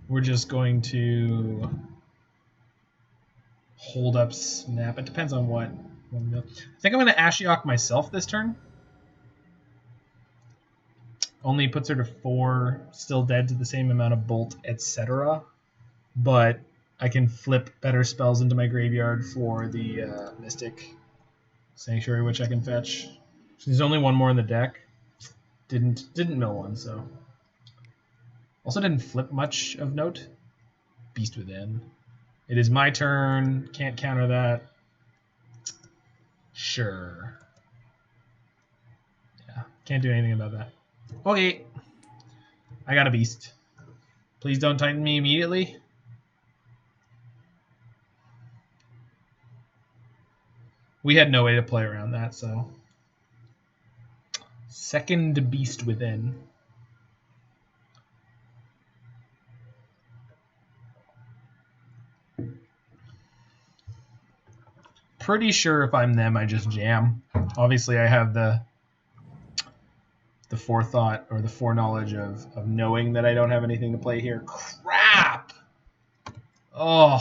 we're just going to hold up Snap. It depends on what. I think I'm going to Ashiok myself this turn. Only puts her to 4, still dead to the same amount of Bolt, etc. But I can flip better spells into my graveyard for the Mystic Sanctuary, which I can fetch. There's only one more in the deck. Didn't mill one, so. Also didn't flip much of note. Beast Within. It is my turn. Can't counter that. Sure. Yeah, can't do anything about that. Okay. I got a beast. Please don't Titan me immediately. We had no way to play around that, so. Second Beast Within. Pretty sure if I'm them, I just jam. Obviously, I have the forethought or the foreknowledge of knowing that I don't have anything to play here. Crap! Oh,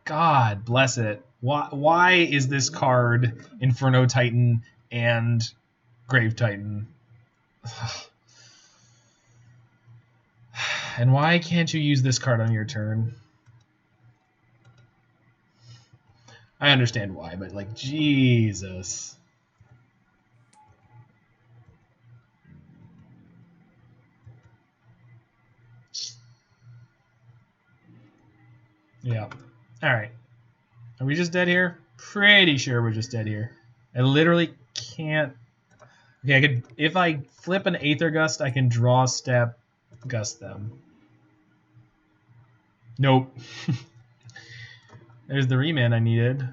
God bless it. Why is this card Inferno Titan and Grave Titan? And why can't you use this card on your turn? I understand why, but like, Jesus. Yeah. All right. Are we just dead here? Pretty sure we're just dead here. I literally can't. Okay, I could. If I flip an Aether Gust, I can draw step, gust them. Nope. There's the Remand I needed.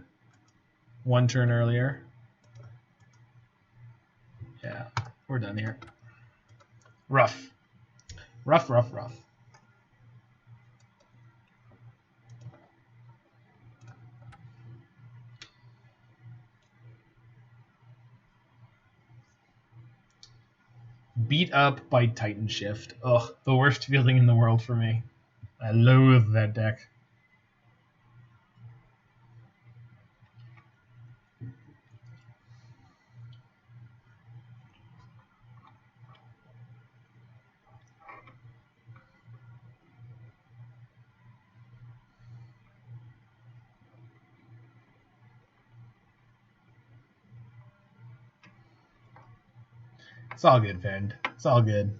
One turn earlier. Yeah, we're done here. Rough. Rough, rough, rough. Beat up by Titan Shift. Ugh, the worst feeling in the world for me. I loathe that deck. It's all good, Fend. It's all good.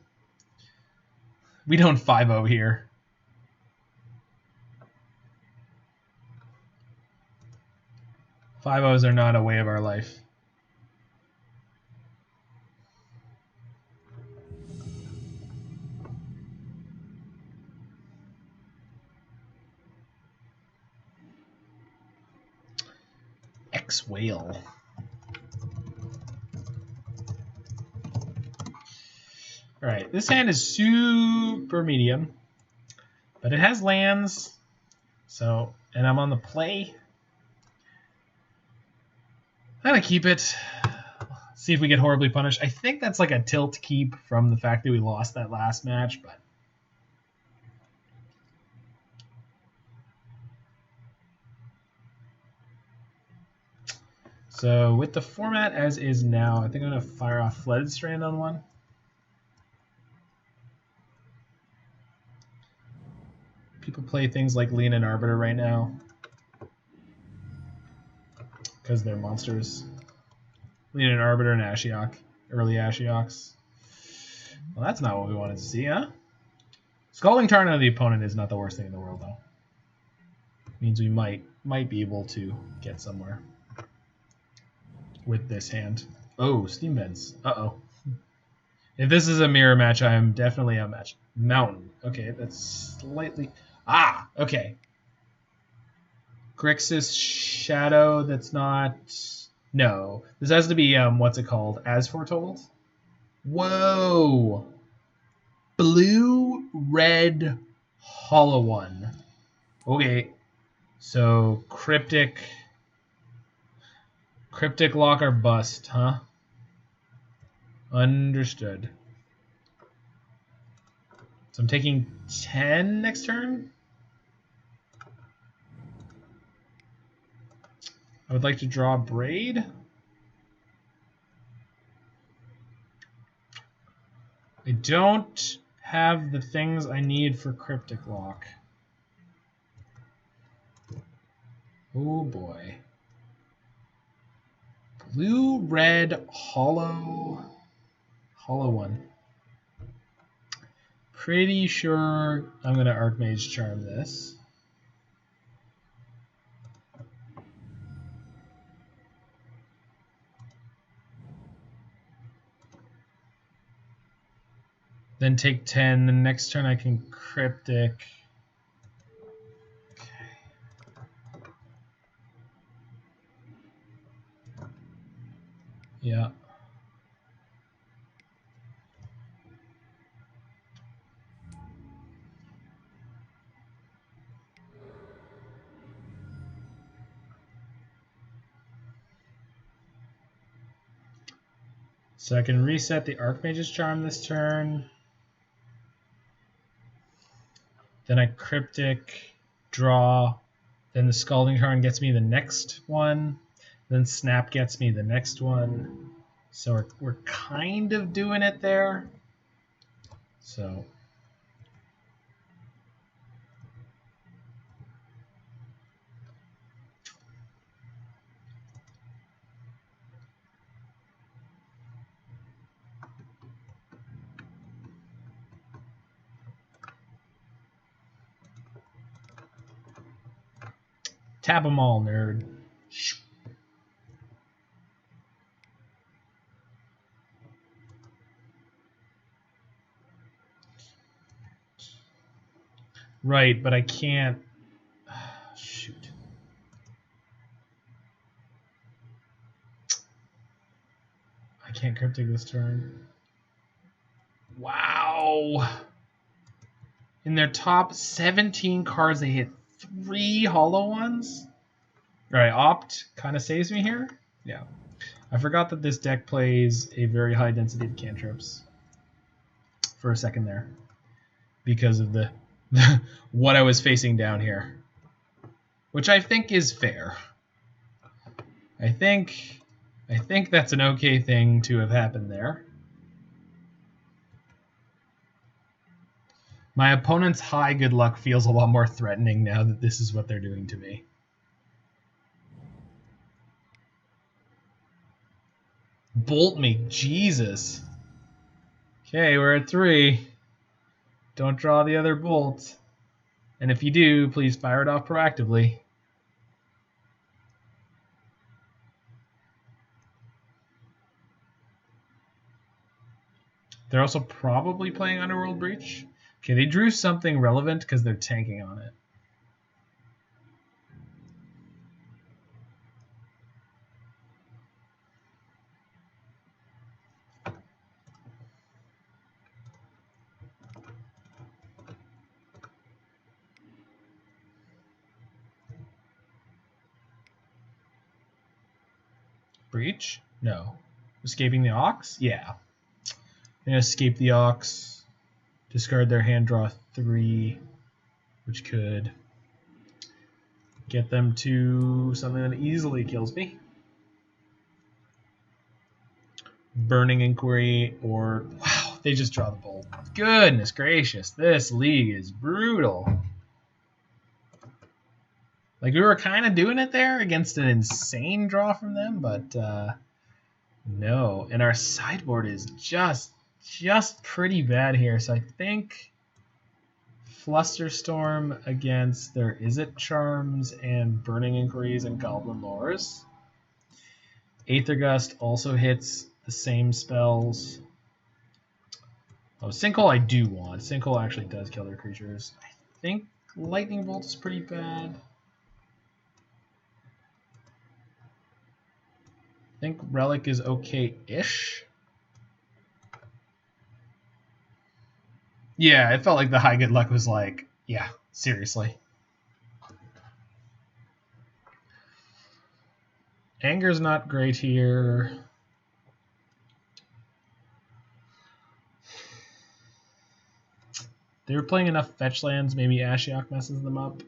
We don't 5-0 here. Five O's are not a way of our life. X-Whale. Alright, this hand is super medium, but it has lands, so, and I'm on the play. I'm gonna keep it, see if we get horribly punished. I think that's like a tilt keep from the fact that we lost that last match, but So with the format as is now, I think I'm going to fire off Flooded Strand on one. People play things like Learnin Arbiter right now because they're monsters. Learnin Arbiter and Ashiok, early Ashioks. Well, that's not what we wanted to see, huh? Scalding Tarn on the opponent is not the worst thing in the world, though. Means we might be able to get somewhere with this hand. Oh, Steam Vents. Uh-oh. If this is a mirror match, I am definitely outmatched. Mountain. Okay, that's slightly... Ah! Okay. Grixis Shadow, that's not... No. This has to be, what's it called? As Foretold? Whoa! Blue, red, hollow one. Okay. So, Cryptic Lock or Bust, huh? Understood. So I'm taking 10 next turn. I would like to draw Abrade. I don't have the things I need for Cryptic Lock. Oh boy. Blue, red, hollow one. Pretty sure I'm going to Archmage Charm this. Then take 10. The next turn I can Cryptic. Okay. Yeah. So I can reset the Archmage's Charm this turn. Then I Cryptic, draw. Then the Scalding Tarn gets me the next one. Then Snap gets me the next one. So we're kind of doing it there. So... Tap them all, nerd. Right, but I can't... Shoot. I can't Cryptic this turn. Wow! In their top 17 cards, they hit 3 hollow ones? Alright, Opt kind of saves me here. Yeah. I forgot that this deck plays a very high density of cantrips for a second there because of the what I was facing down here, which I think is fair. I think that's an okay thing to have happened there. My opponent's high good luck feels a lot more threatening now that this is what they're doing to me. Bolt me, Jesus. Okay, we're at 3. Don't draw the other bolt. And if you do, please fire it off proactively. They're also probably playing Underworld Breach. Okay, they drew something relevant because they're tanking on it. Breach? No. Escaping the Ox? Yeah. I'm going to escape the Ox, discard their hand, draw 3, which could get them to something that easily kills me. Burning Inquiry, or wow, they just draw the bolt. Goodness gracious, this league is brutal. Like, we were kind of doing it there against an insane draw from them, but no. And our sideboard is just pretty bad here. So I think Flusterstorm against their Izzet Charms and Burning Inquiries and Goblin Lores. Aether Gust also hits the same spells. Oh, Sinkhole I do want. Sinkhole actually does kill their creatures. I think Lightning Bolt is pretty bad. I think Relic is okay-ish. Yeah, it felt like the high good luck was like, yeah, seriously. Anger's not great here. They were playing enough fetch lands, maybe Ashiok messes them up.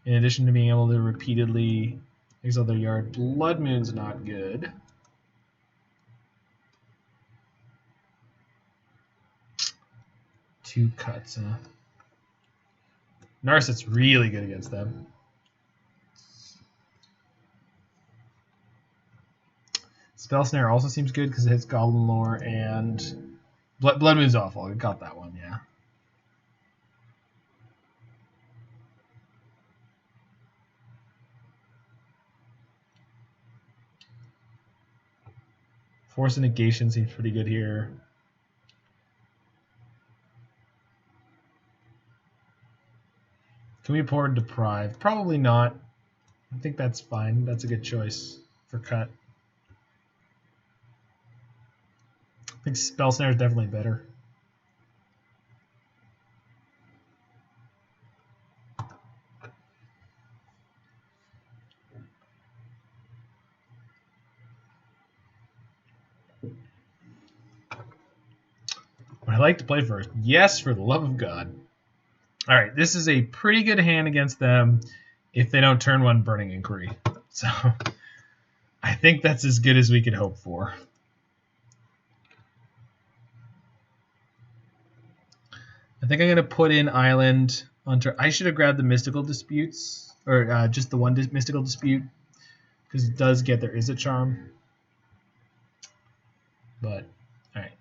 In addition to being able to repeatedly exile their yard. Blood Moon's not good. Two cuts, huh? Narset's really good against them. Spell Snare also seems good because it hits Goblin Lore, and Blood Moon's awful. I got that one, yeah. Force of Negation seems pretty good here. Can we afford Deprive? Probably not. I think that's fine. That's a good choice for cut. I think Spell Snare is definitely better. Would I like to play first? Yes, for the love of God. All right, this is a pretty good hand against them if they don't turn one Burning Inquiry. So I think that's as good as we could hope for. I think I'm going to put in Island on turn. I should have grabbed the Mystical Disputes, or just the one Mystical Dispute, because it does get their Izzet Charm. But, all right.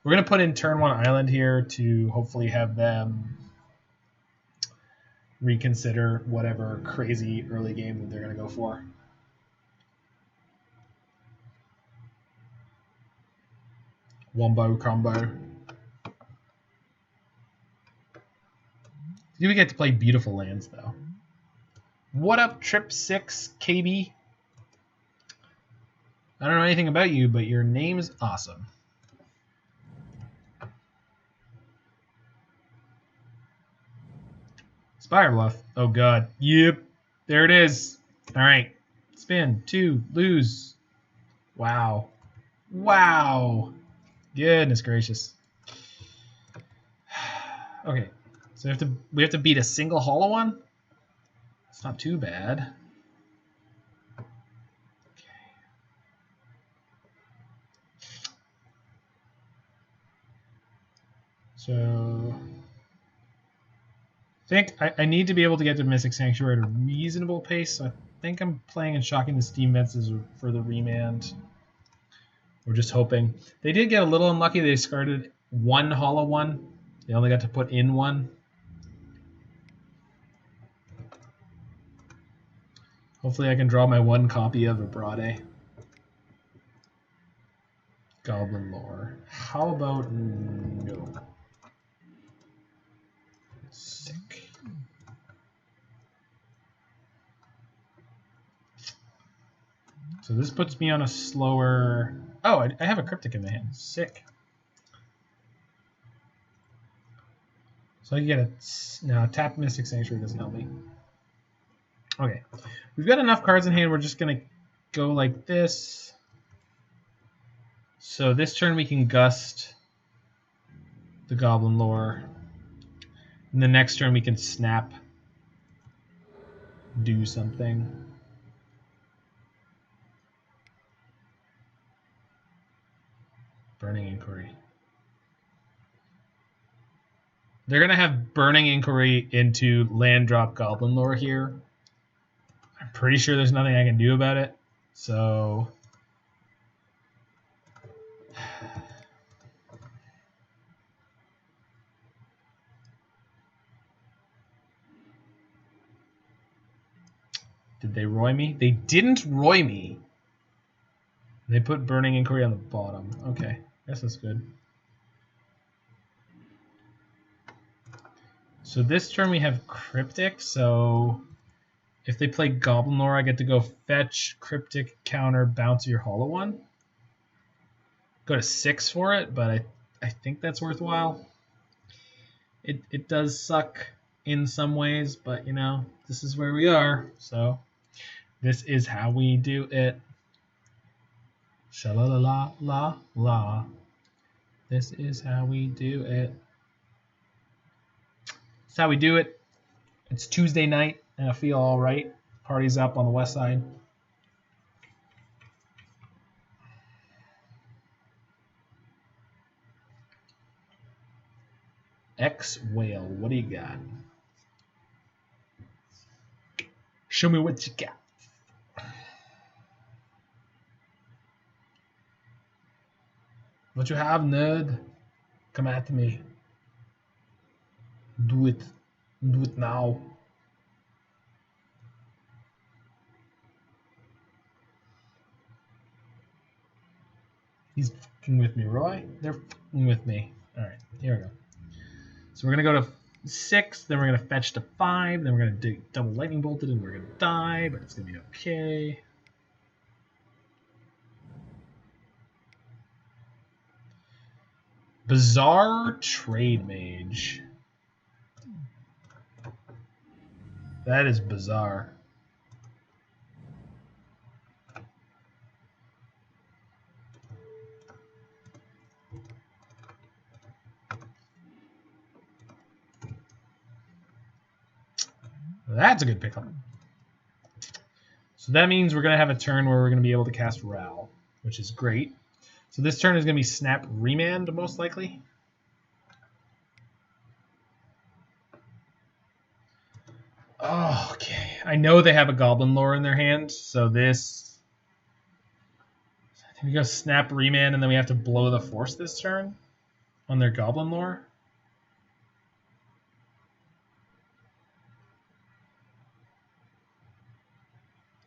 We're going to put in turn one Island here to hopefully have them reconsider whatever crazy early game that they're going to go for. Wombo combo. Do we get to play beautiful lands, though? What up, Trip 6 KB? I don't know anything about you, but your name is awesome. Spire Bluff. Oh, God. Yep. There it is. All right. Spin. 2. Lose. Wow. Wow. Goodness gracious. Okay. So we have to beat a single hollow one? It's not too bad. So I think I need to be able to get to Mystic Sanctuary at a reasonable pace. So I think I'm playing and shocking the Steam Vents for the Remand. We're just hoping. They did get a little unlucky. They discarded one hollow one. They only got to put in one. Hopefully I can draw my one copy of Abrade. Goblin Lore. How about no? Sick. So this puts me on a slower... Oh, I have a Cryptic in the hand. Sick. So I can get a... No, tap Mystic Sanctuary doesn't help me. Okay. We've got enough cards in hand. We're just going to go like this. So this turn we can Gust the Goblin Lore. And the next turn we can Snap. Do something. Burning Inquiry. They're going to have Burning Inquiry into land drop Goblin Lore here. I'm pretty sure there's nothing I can do about it. So... Did they Roy me? They didn't Roy me. They put Burning Inquiry on the bottom. Okay, guess that's good. So this turn we have Cryptic, so if they play Goblin Lore, I get to go fetch, Cryptic, counter, bounce your Hollow One. Go to 6 for it, but I think that's worthwhile. It does suck in some ways, but you know, this is where we are, so this is how we do it. Sha-la-la-la-la-la. This is how we do it. That's how we do it. It's Tuesday night, and I feel all right. Party's up on the west side. X-Whale, what do you got? Show me what you got. What you have, nerd? Come at me. Do it. Do it now. He's fucking with me, Roy. They're fucking with me. Alright, here we go. So we're going to go to 6, then we're going to fetch to 5, then we're going to double lightning bolted, and we're going to die, but it's going to be okay. Bizarre Trade Mage. That is bizarre. That's a good pickup. So that means we're going to have a turn where we're going to be able to cast Ral, which is great. So this turn is going to be Snap Remand, most likely. Oh, okay. I know they have a Goblin Lore in their hand, so this... I think we go Snap Remand, and then we have to blow the Force this turn on their Goblin Lore.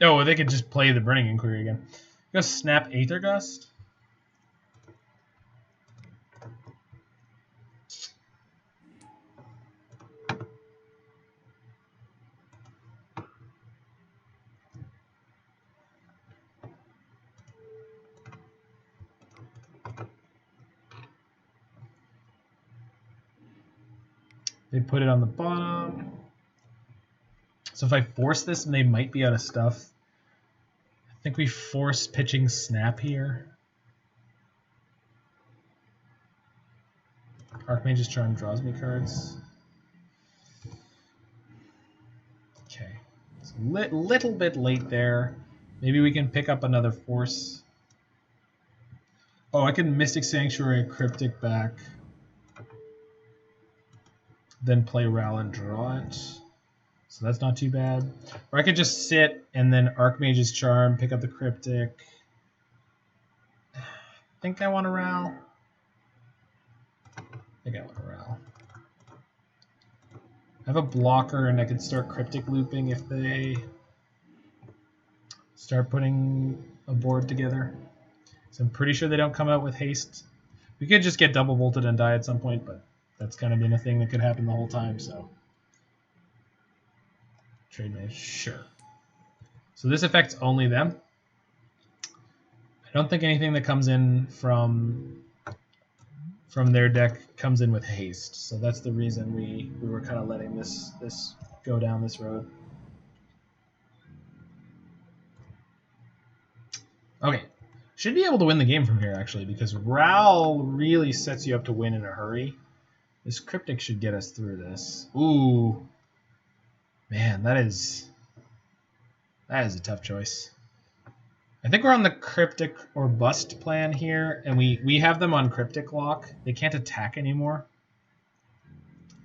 Oh, they could just play the Burning Inquiry again. Go Snap Aether Gust. They put it on the bottom. So if I force this, and they might be out of stuff. I think we force pitching Snap here. Archmage's Charm draws me cards. Okay. It's a little bit late there. Maybe we can pick up another force. Oh, I can Mystic Sanctuary Cryptic back. Then play Ral and draw it. So that's not too bad. Or I could just sit and then Archmage's Charm, pick up the Cryptic. I think I want a Ral. I think I want a Ral. I have a blocker and I could start Cryptic looping if they start putting a board together. So I'm pretty sure they don't come out with haste. We could just get double bolted and die at some point, but that's kind of been a thing that could happen the whole time, so. Trade Mage, sure. So this affects only them. I don't think anything that comes in from their deck comes in with haste. So that's the reason we were kind of letting this go down this road. Okay. Should be able to win the game from here, actually, because Ral really sets you up to win in a hurry. This Cryptic should get us through this. Ooh. Man, that is a tough choice. I think we're on the Cryptic or Bust plan here, and we have them on Cryptic Lock. They can't attack anymore.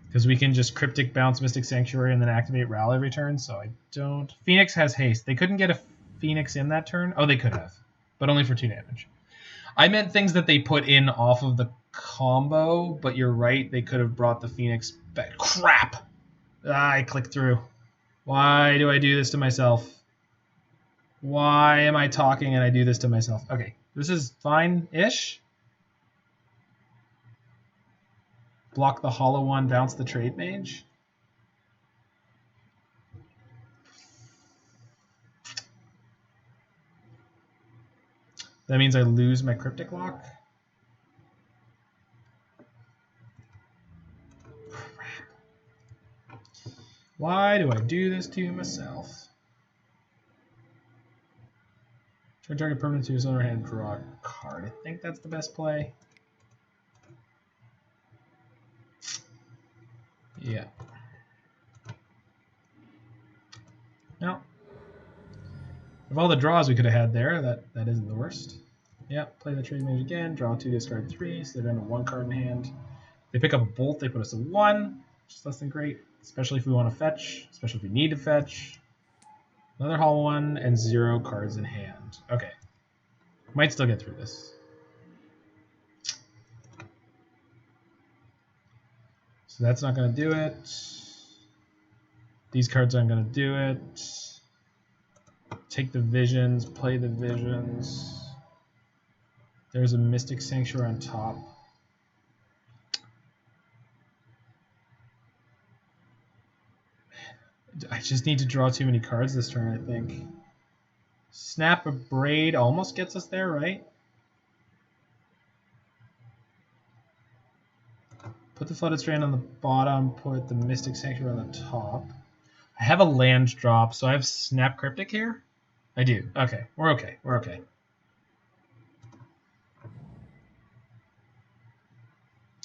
Because we can just Cryptic bounce Mystic Sanctuary and then activate Ral every turn, so I don't... Phoenix has haste. They couldn't get a Phoenix in that turn? Oh, they could have. But only for 2 damage. I meant things that they put in off of the combo, but you're right, they could have brought the Phoenix back. Crap! I clicked through. Why do I do this to myself? Why am I talking and I do this to myself? Okay, this is fine-ish. Block the hollow one, bounce the Trade Mage. That means I lose my Cryptic Lock. Crap. Why do I do this to myself? Turn target permanent to his owner hand, draw a card. I think that's the best play. Yeah. No. Of all the draws we could have had there, that isn't the worst. Yeah, play the Trade Mage again, draw 2, discard 3, so they're down to 1 card in hand. They pick up a Bolt, they put us at 1, which is less than great, especially if we want to fetch, especially if we need to fetch. Another hollow one, and 0 cards in hand. Okay. Might still get through this. So that's not going to do it. These cards aren't going to do it. Take the Visions, play the Visions. There's a Mystic Sanctuary on top. I just need to draw too many cards this turn, I think. Snap Abrade almost gets us there, right? Put the Flooded Strand on the bottom, put the Mystic Sanctuary on the top. I have a land drop, so I have Snap Cryptic here? I do. Okay, we're okay. We're okay.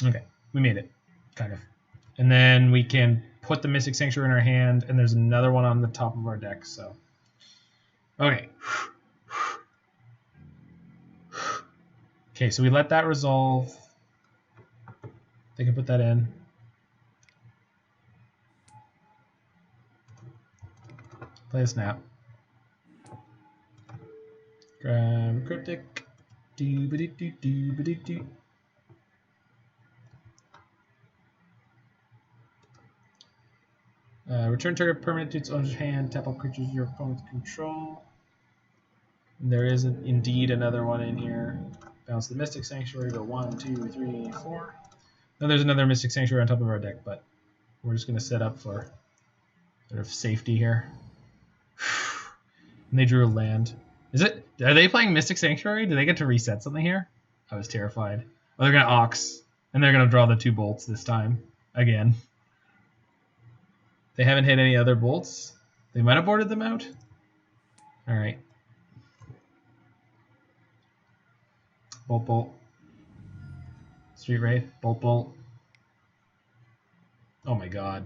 Okay, we made it, kind of. And then we can put the Mystic Sanctuary in our hand, and there's another one on the top of our deck, so. Okay. Okay, so we let that resolve. They can put that in. Play a Snap. Grab Cryptic. Doo-ba-doo-doo-doo-ba-doo-doo. Return target permanent to its owner's hand. Tap all creatures your opponents control. And there is indeed another one in here. Bounce the Mystic Sanctuary to 1, 2, 3, 4. Now there's another Mystic Sanctuary on top of our deck, but we're just going to set up for sort of safety here. And they drew a land. Are they playing Mystic Sanctuary? Do they get to reset something here? I was terrified. Oh, they're going to Ox, and they're going to draw the 2 bolts this time. Again. They haven't hit any other bolts. They might have boarded them out. All right. Bolt, bolt. Street Wraith, bolt, bolt. Oh my god.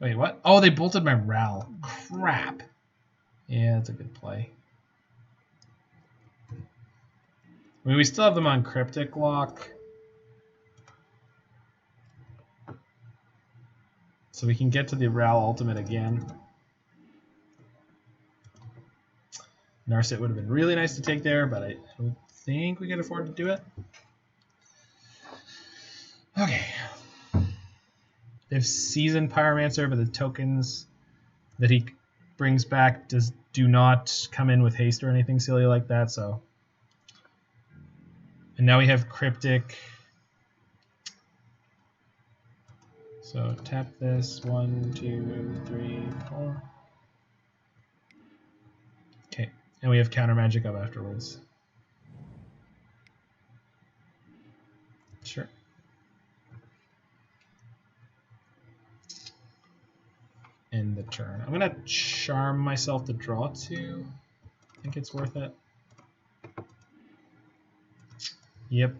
Wait, what? Oh, they bolted my Ral. Crap. Yeah, that's a good play. I mean, we still have them on Cryptic Lock. So we can get to the Ral Ultimate again. Narset would have been really nice to take there, but I don't think we can afford to do it. Okay. They have Seasoned Pyromancer, but the tokens that he brings back do not come in with haste or anything silly like that, so... And now we have Cryptic. So tap this, 1, 2, 3, 4. Okay, and we have Counter Magic up afterwards. Sure. End the turn. I'm gonna charm myself to draw 2. I think it's worth it. Yep,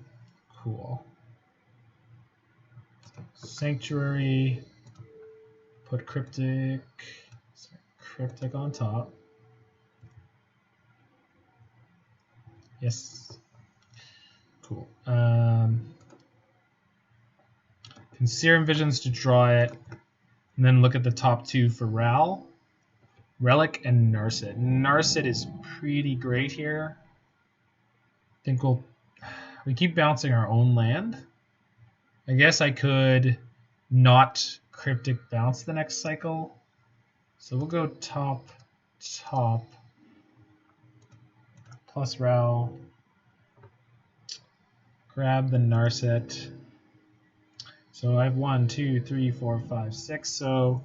cool. Sanctuary, Put Cryptic on top. Yes. Cool. Can Serum Visions to draw it, and then look at the top two for Ral. Relic and Narset. Narset is pretty great here. I think we keep bouncing our own land. I guess I could not Cryptic bounce the next cycle. So we'll go top, plus Ral. Grab the Narset. So I have 1, 2, 3, 4, 5, 6. So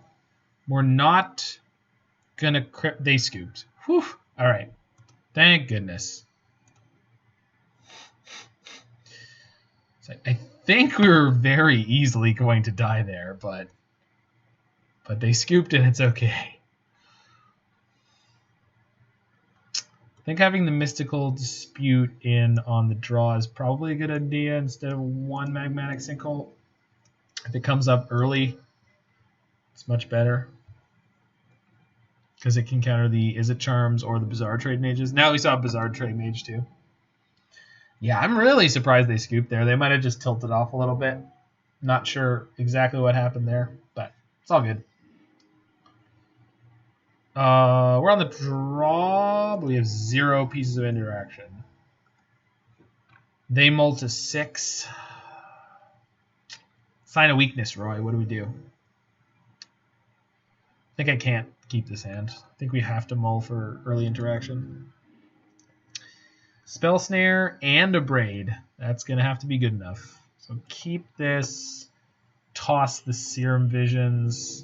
we're not gonna they scooped. Whew. All right. Thank goodness. So I think we were very easily going to die there, but they scooped and it's okay. I think having the Mystical Dispute in on the draw is probably a good idea instead of one Magmatic Sinkhole. If it comes up early, it's much better. Because it can counter the Izzet Charms or the Bizarre Trade Mages. Now we saw Bizarre Trade Mage too. Yeah, I'm really surprised they scooped there. They might have just tilted off a little bit. Not sure exactly what happened there, but it's all good. We're on the draw, but we have 0 pieces of interaction. They mull to 6. Sign of weakness, Roy. What do we do? I think I can't keep this hand. I think we have to mull for early interaction. Spell Snare and Abrade. That's going to have to be good enough. So keep this. Toss the Serum Visions.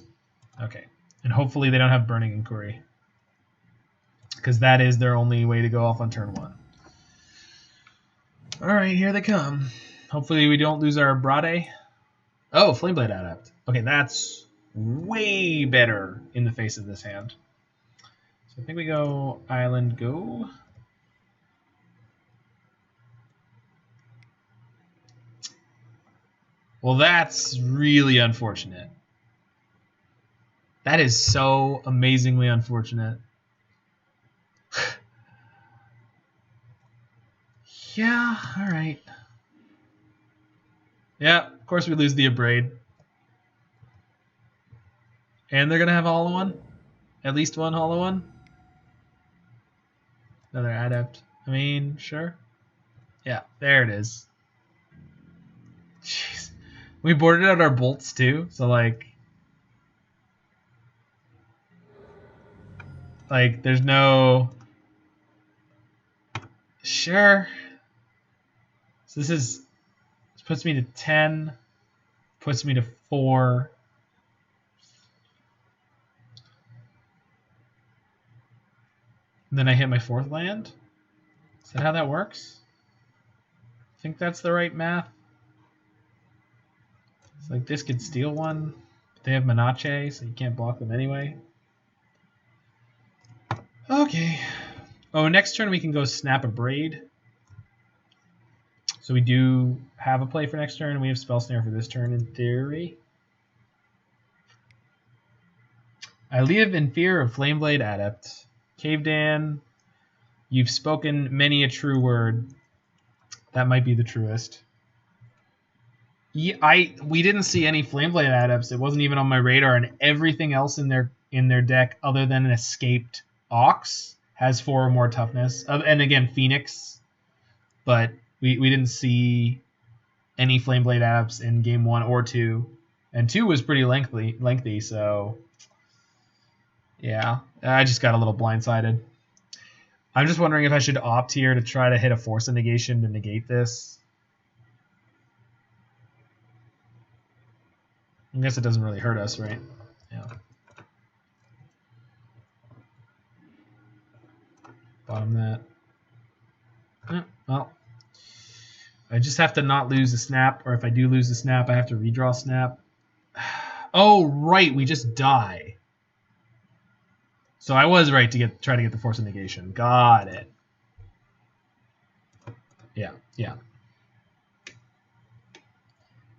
Okay. And hopefully they don't have Burning Inquiry. Because that is their only way to go off on turn 1. Alright, here they come. Hopefully we don't lose our Abrade. Oh, Flameblade Adept. Okay, that's way better in the face of this hand. So I think we go Island Go. Well, that's really unfortunate. That is so amazingly unfortunate. Yeah, alright. Yeah, of course we lose the Abrade. And they're going to have a Hollow One? At least one Hollow One? Another Adept. I mean, sure. Yeah, there it is. Jeez. We boarded out our bolts too, so like there's no... Sure. So this puts me to 10, puts me to 4. And then I hit my 4th land? Is that how that works? I think that's the right math. It's like this could steal one, but they have Menache, so you can't block them anyway. Okay. Oh, next turn we can go snap Abrade. So we do have a play for next turn, and we have Spell Snare for this turn in theory. I live in fear of Flameblade Adept. Cave Dan, you've spoken many a true word. That might be the truest. Yeah, we didn't see any Flameblade Adepts. It wasn't even on my radar, and everything else in their deck, other than an escaped Ox, has 4 or more toughness. And again, Phoenix, but we didn't see any Flameblade Adepts in game 1 or 2, and 2 was pretty lengthy. So yeah, I just got a little blindsided. I'm just wondering if I should opt here to try to hit a Force of Negation to negate this. I guess it doesn't really hurt us, right? Yeah. Bottom that. Well, I just have to not lose a snap, or if I do lose a snap, I have to redraw snap. Oh, right, we just die. So I was right to try to get the Force of Negation. Got it. Yeah.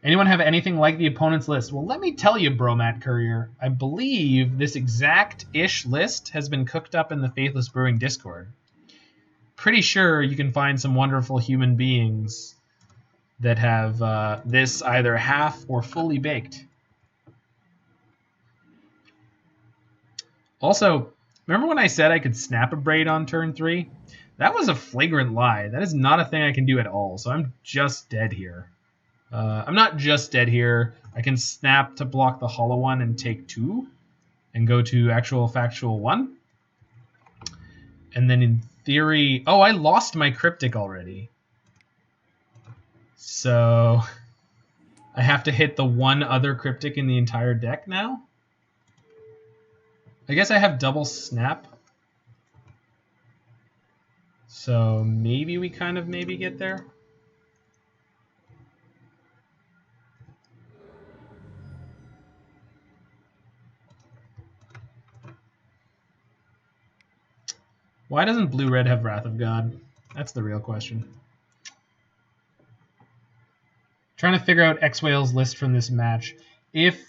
Anyone have anything like the opponent's list? Well, let me tell you, Bromat Courier. I believe this exact-ish list has been cooked up in the Faithless Brewing Discord. Pretty sure you can find some wonderful human beings that have this either half or fully baked. Also, remember when I said I could snap Abrade on turn 3? That was a flagrant lie. That is not a thing I can do at all, so I'm just dead here. I'm not just dead here. I can snap to block the hollow one and take 2 and go to actual factual 1. And then in theory... Oh, I lost my Cryptic already. So I have to hit the one other Cryptic in the entire deck now? I guess I have double snap. So maybe we kind of maybe get there. Why doesn't blue-red have Wrath of God? That's the real question. Trying to figure out X-Whale's list from this match. If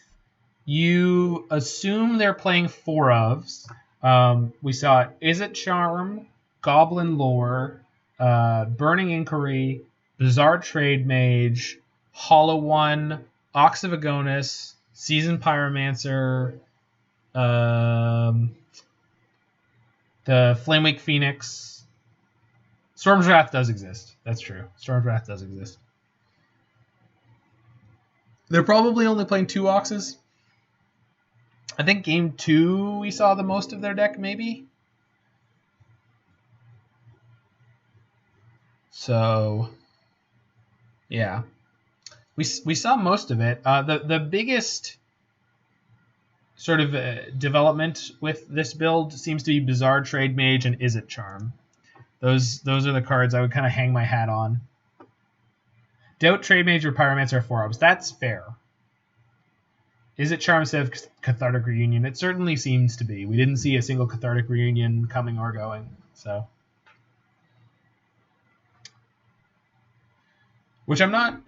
you assume they're playing 4-ofs, we saw Izzet Charm, Goblin Lore, Burning Inquiry, Bizarre Trade Mage, Hollow One, Ox of Agonis, Seasoned Pyromancer, the Flamewake Phoenix. Storm's Wrath does exist. That's true. Storm's Wrath does exist. They're probably only playing 2 Oxes. I think game 2 we saw the most of their deck, maybe. So, yeah. We saw most of it. The biggest sort of development with this build seems to be Bizarre Trade Mage and Izzet Charm. Those are the cards I would kind of hang my hat on. Doubt Trade Mage or Pyromancer are 4-ofs. That's fair. Izzet Charm instead of Cathartic Reunion? It certainly seems to be. We didn't see a single Cathartic Reunion coming or going. So, which I'm not...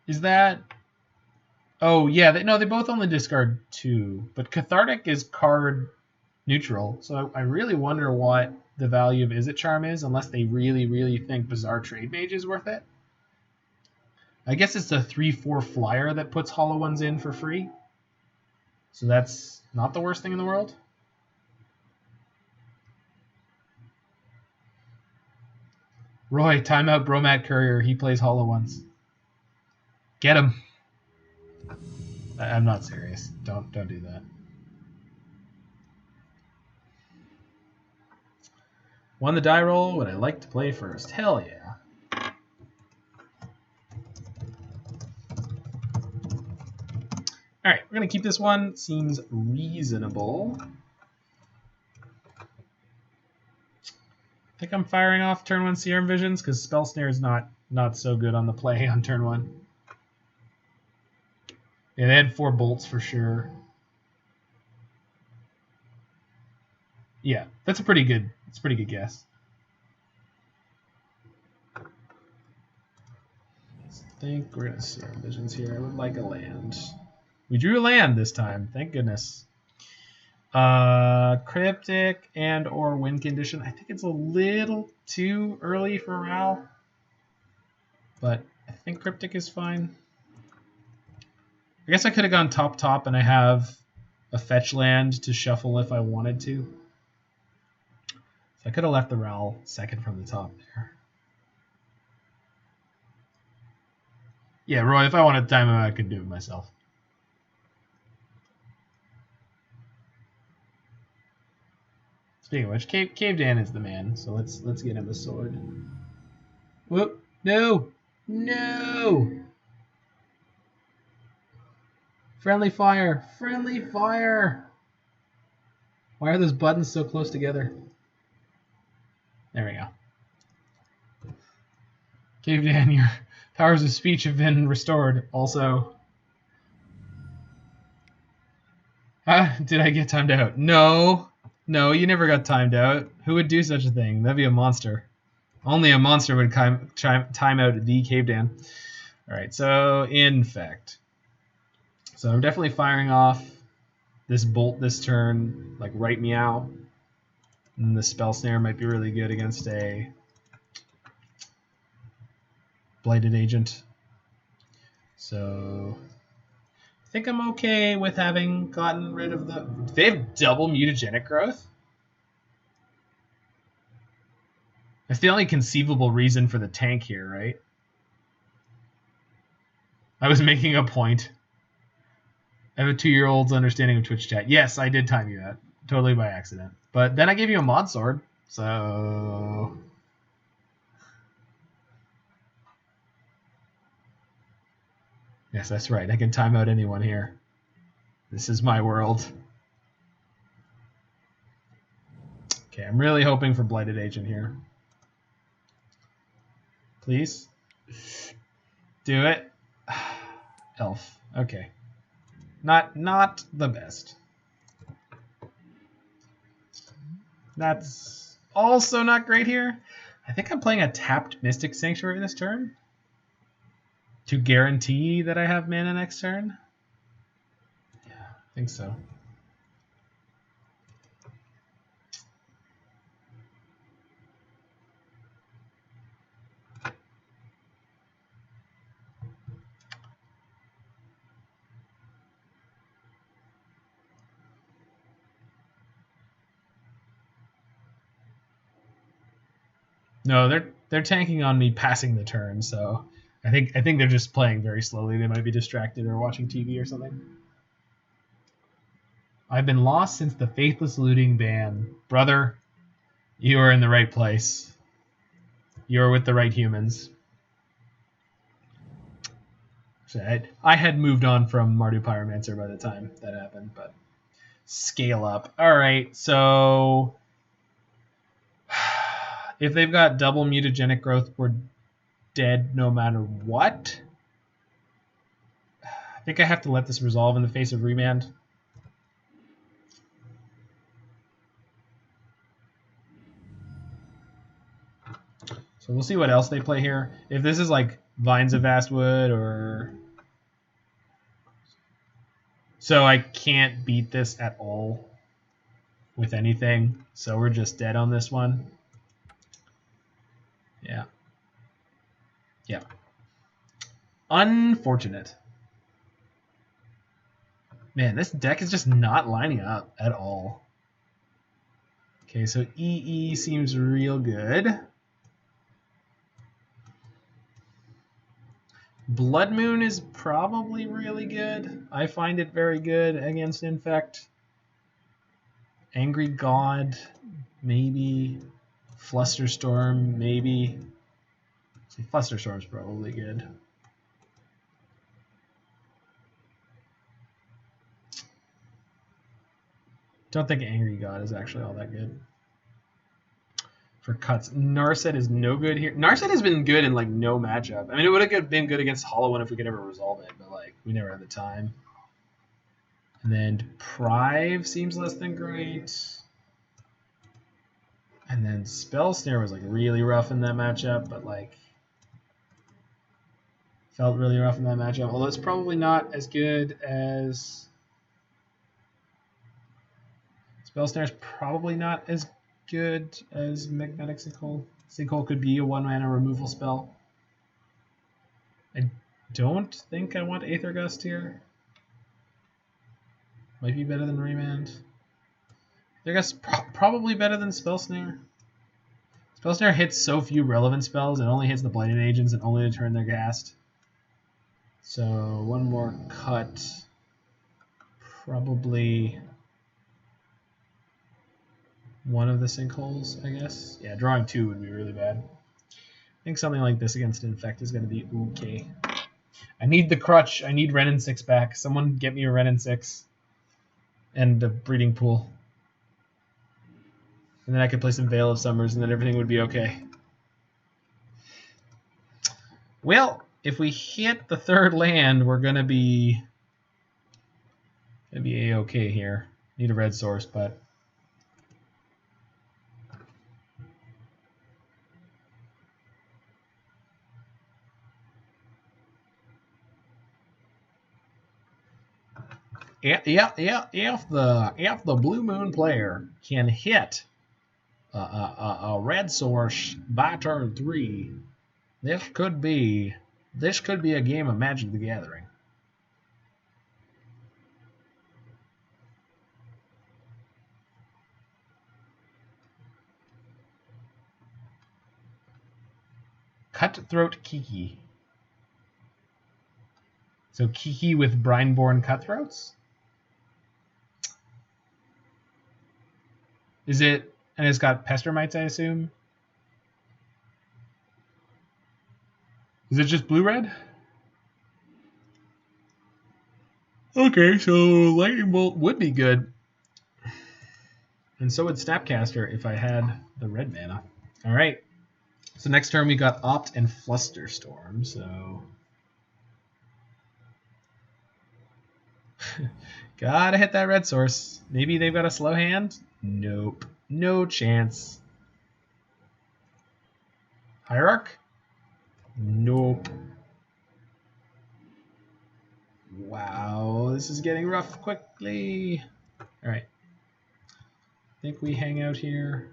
Is that... Oh, yeah. No, they both only discard 2. But Cathartic is card neutral. So I really wonder what the value of Izzet Charm is, unless they really, really think Bizarre Trade Mage is worth it. I guess it's a 3/4 flyer that puts Hollow Ones in for free. So that's not the worst thing in the world. Roy, timeout Bromat Courier. He plays Hollow Ones. Get him. I'm not serious. Don't do that. Won the die roll. Would I like to play first? Hell yeah. All right, we're going to keep this one. Seems reasonable. I think I'm firing off turn 1 Serum Visions because Spell Snare is not so good on the play on turn 1. Yeah, they had 4 bolts for sure. Yeah, that's a pretty good guess. I think we're going to Serum Visions here. I would like a land. We drew a land this time, thank goodness. Cryptic and or win condition. I think it's a little too early for Ral, but I think Cryptic is fine. I guess I could have gone top, and I have a fetch land to shuffle if I wanted to. So I could have left the Ral second from the top there. Yeah, Roy, if I wanted to time him, I could do it myself. Speaking of which, Cave Dan is the man, so let's get him a sword. Whoop! No! No! Friendly fire! Friendly fire! Why are those buttons so close together? There we go. Cave Dan, your powers of speech have been restored. Also, did I get timed out? No! No, you never got timed out. Who would do such a thing? That'd be a monster. Only a monster would time out the Cave Dan. All right, so Infect. So I'm definitely firing off this bolt this turn, like right meow. And the Spell Snare might be really good against a Blighted Agent. So I think I'm okay with having gotten rid of the... Do they have double mutagenic growth? That's the only conceivable reason for the tank here, right? I was making a point. I have a 2-year-old's understanding of Twitch chat. Yes, I did time you that. Totally by accident. But then I gave you a mod sword, so... Yes, that's right. I can time out anyone here. This is my world. Okay, I'm really hoping for Blighted Agent here. Please? Do it. Elf. Okay. Not the best. That's also not great here. I think I'm playing a tapped Mystic Sanctuary this turn to guarantee that I have mana next turn. Yeah, I think so. No, they're tanking on me passing the turn, so I think they're just playing very slowly. They might be distracted or watching TV or something. I've been lost since the Faithless Looting ban. Brother, you are in the right place. You're with the right humans. So I had moved on from Mardu Pyromancer by the time that happened, but scale up. All right, so if they've got double mutagenic growth, we're dead no matter what. I think I have to let this resolve in the face of Remand. So we'll see what else they play here. If this is like Vines of Vastwood or... So I can't beat this at all with anything. So we're just dead on this one. Yeah. Yeah. Unfortunate. Man, this deck is just not lining up at all. Okay, so EE seems real good. Blood Moon is probably really good. I find it very good against Infect. Angry God, maybe. Flusterstorm, maybe. See, Flusterstorm's probably good. Don't think Angry God is actually all that good. For cuts, Narset is no good here. Narset has been good in like no matchup. I mean, it would have been good against Hollow One if we could ever resolve it, but like we never had the time. And then Deprive seems less than great. And then Spell Snare was like really rough in that matchup, but like felt really rough in that matchup. Although it's probably not as good as Spell Snare is probably not as good as Magmatic Sinkhole. Sinkhole could be a 1-mana removal spell. I don't think I want Aether Gust here. Might be better than Remand. Aether Gust probably better than Spell Snare. Spell Snare hits so few relevant spells. It only hits the Blighted Agents and only to turn their cast. So one more cut. Probably one of the Sinkholes, I guess. Yeah, drawing 2 would be really bad. I think something like this against Infect is going to be okay. I need the crutch. I need Renin 6 back. Someone get me a Renin 6 and a Breeding Pool. And then I could play some Veil of Summers and then everything would be okay. Well, if we hit the 3rd land, we're going to be A-okay here. Need a red source, but... if the Blue Moon player can hit a red source by turn 3, this could be a game of Magic the Gathering. Cutthroat Kiki. So Kiki with Brineborn Cutthroats? Is it, and it's got Pestermites, I assume? Is it just blue-red? Okay, so Lightning Bolt would be good. And so would Snapcaster if I had the red mana. Alright. So next turn we got Opt and Flusterstorm, so... Gotta hit that red source. Maybe they've got a slow hand? Nope. No chance. Hierarch? Nope. Wow, this is getting rough quickly. Alright. I think we hang out here.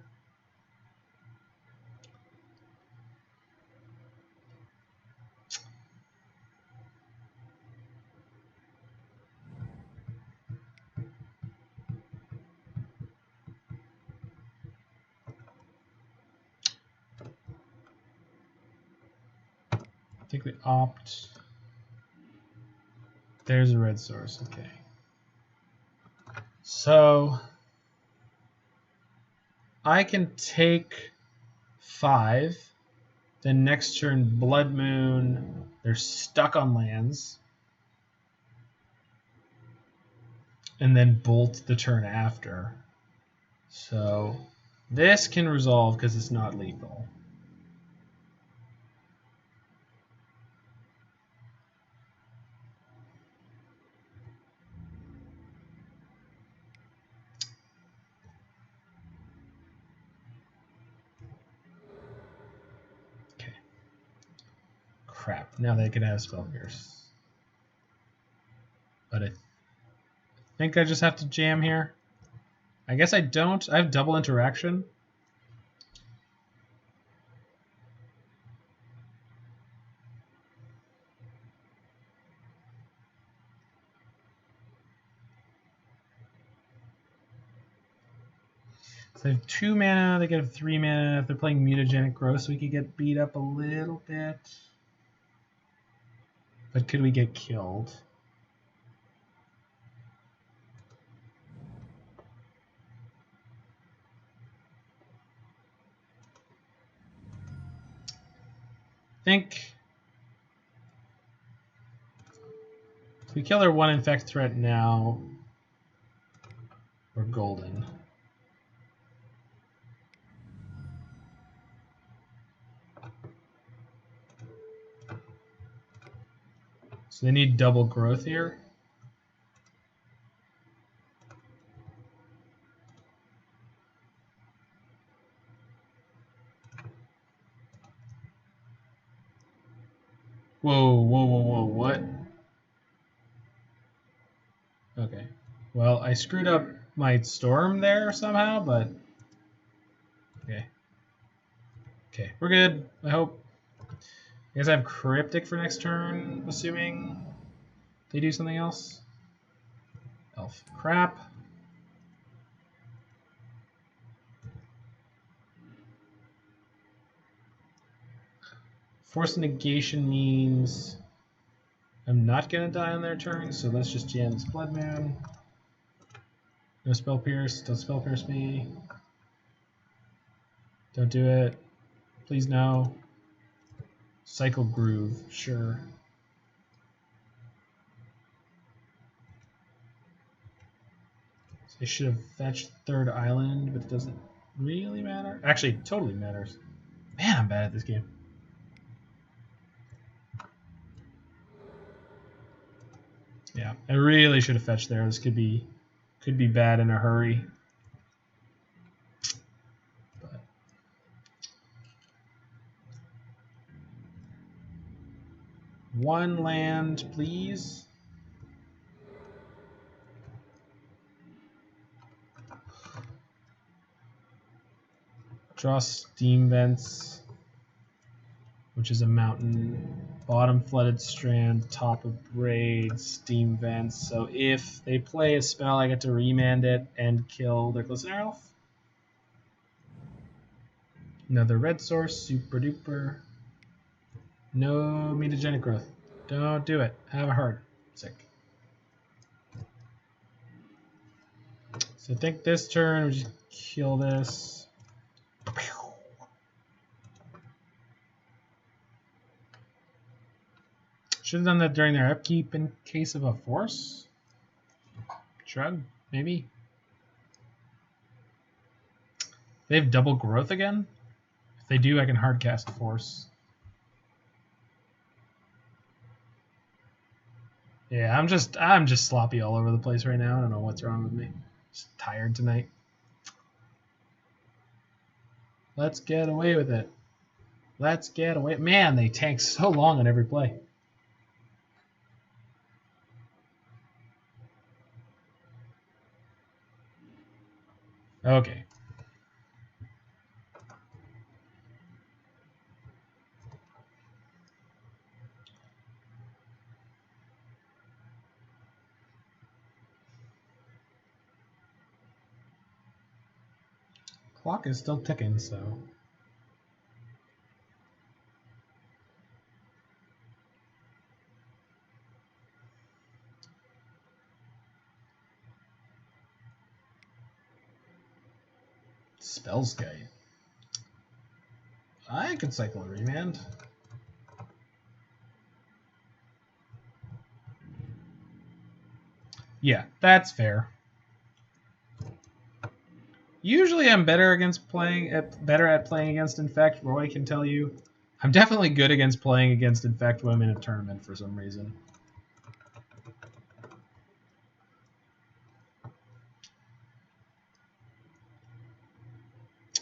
I think we opt. There's a red source, okay. So I can take 5. Then next turn, Blood Moon. They're stuck on lands. And then Bolt the turn after. So this can resolve because it's not lethal. Crap, now they can have Spell Pierce. But I think I just have to jam here. I guess I don't. I have double interaction. So they have 2 mana, they get 3 mana. If they're playing Mutagenic Growth, we could get beat up a little bit. But could we get killed? I think if we kill their 1 infect threat now, we're golden. So they need double growth here. Whoa, whoa, whoa, whoa, what? Okay. Well, I screwed up my storm there somehow, but... Okay. Okay, we're good, I hope. I guess I have Cryptic for next turn, assuming they do something else. Elf. Crap. Force of Negation means I'm not going to die on their turn, so let's just jam this Blood Moon. No Spell Pierce. Don't Spell Pierce me. Don't do it. Please no. Cycle Groove. Sure. So I should have fetched third island, but it doesn't really matter. Actually, it totally matters. Man, I'm bad at this game. Yeah, I really should have fetched there. This could be bad in a hurry. But one land, please. Draw Steam Vents, which is a mountain. Bottom Flooded Strand, top Abrade, Steam Vents. So if they play a spell, I get to remand it and kill their Glistener Elf. Another red source, super duper. No mutagenic growth. Don't do it. Have a heart. Sick. So I think this turn we just kill this. Should have done that during their upkeep in case of a force. Shrug, maybe. They have double growth again? If they do, I can hardcast force. Yeah, I'm just sloppy all over the place right now. I don't know what's wrong with me. Just tired tonight. Let's get away with it. Let's get away. Man, they tank so long on every play. Okay. Clock is still ticking, so. Spells Guide. I could cycle a Remand. Yeah, that's fair. Usually I'm better at playing against Infect. Roy can tell you. I'm definitely good against playing against Infect when I'm in a tournament for some reason.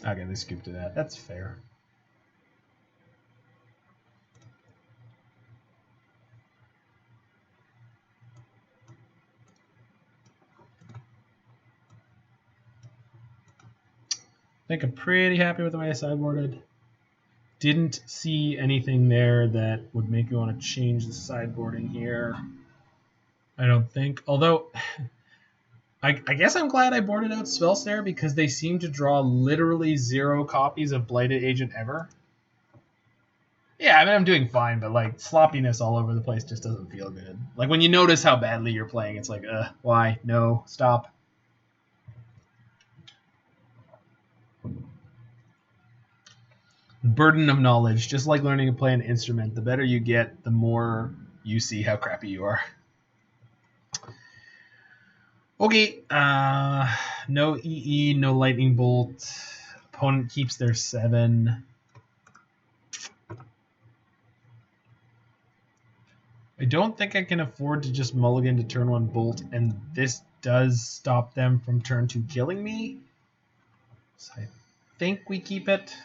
Okay, they scooped to that. That's fair. I think I'm pretty happy with the way I sideboarded. Didn't see anything there that would make me want to change the sideboarding here. I don't think. Although, I guess I'm glad I boarded out Spell Snare because they seem to draw literally 0 copies of Blighted Agent ever. Yeah, I mean, I'm doing fine, but like sloppiness all over the place just doesn't feel good. Like when you notice how badly you're playing, it's like, why? No, stop. Burden of knowledge, just like learning to play an instrument. The better you get, the more you see how crappy you are. Okay, no EE, no lightning bolt. Opponent keeps their 7. I don't think I can afford to just mulligan to turn 1 bolt, and this does stop them from turn 2 killing me. So I think we keep it.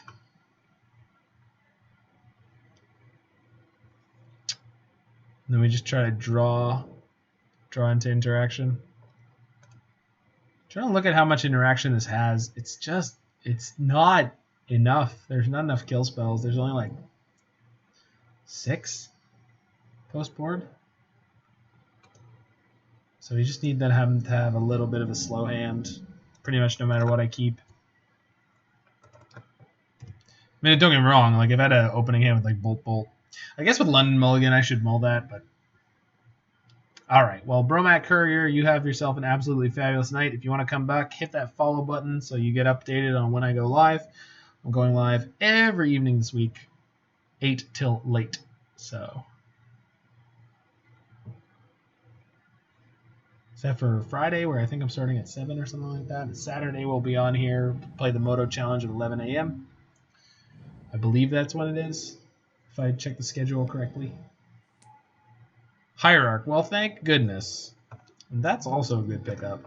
Then we just try to draw into interaction. Trying to look at how much interaction this has. It's not enough. There's not enough kill spells. There's only like 6 post board. So you just need to have a little bit of a slow hand, pretty much no matter what I keep. I mean, don't get me wrong. Like if I had an opening hand with like bolt, I guess with London Mulligan I should mull that, but. All right, well, Bromac Courier, you have yourself an absolutely fabulous night. If you want to come back, hit that follow button so you get updated on when I go live. I'm going live every evening this week, 8 till late. So, except for Friday, where I think I'm starting at 7 or something like that. Saturday, we'll be on here, play the Moto Challenge at 11 a.m. I believe that's what it is, if I check the schedule correctly. Hierarch. Well, thank goodness. And that's also a good pickup.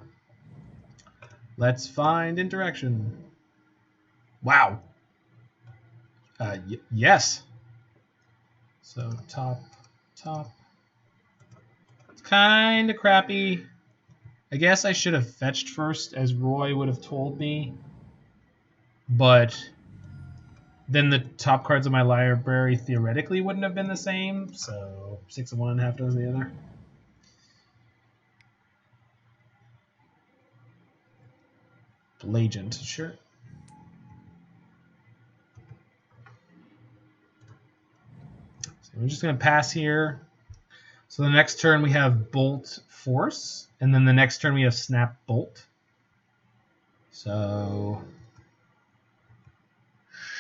Let's find interaction. Wow. Yes. So top. It's kind of crappy. I guess I should have fetched first, as Roy would have told me. But then the top cards of my library theoretically wouldn't have been the same. So 6 of one and half dozen of the other. Blagent, sure. So we're just going to pass here. So the next turn we have Bolt Force, and then the next turn we have Snap Bolt. So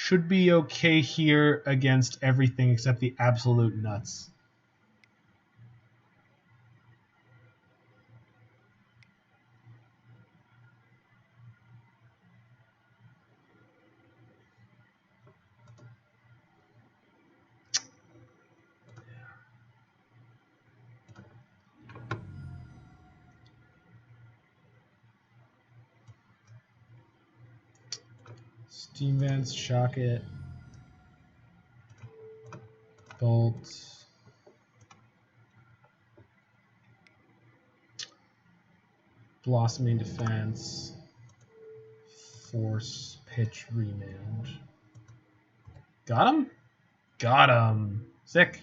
should be okay here against everything except the absolute nuts. Steam Vents, Shock It, Bolt, Blossoming Defense, Force, Pitch, Remand. Got him? Got him. Sick.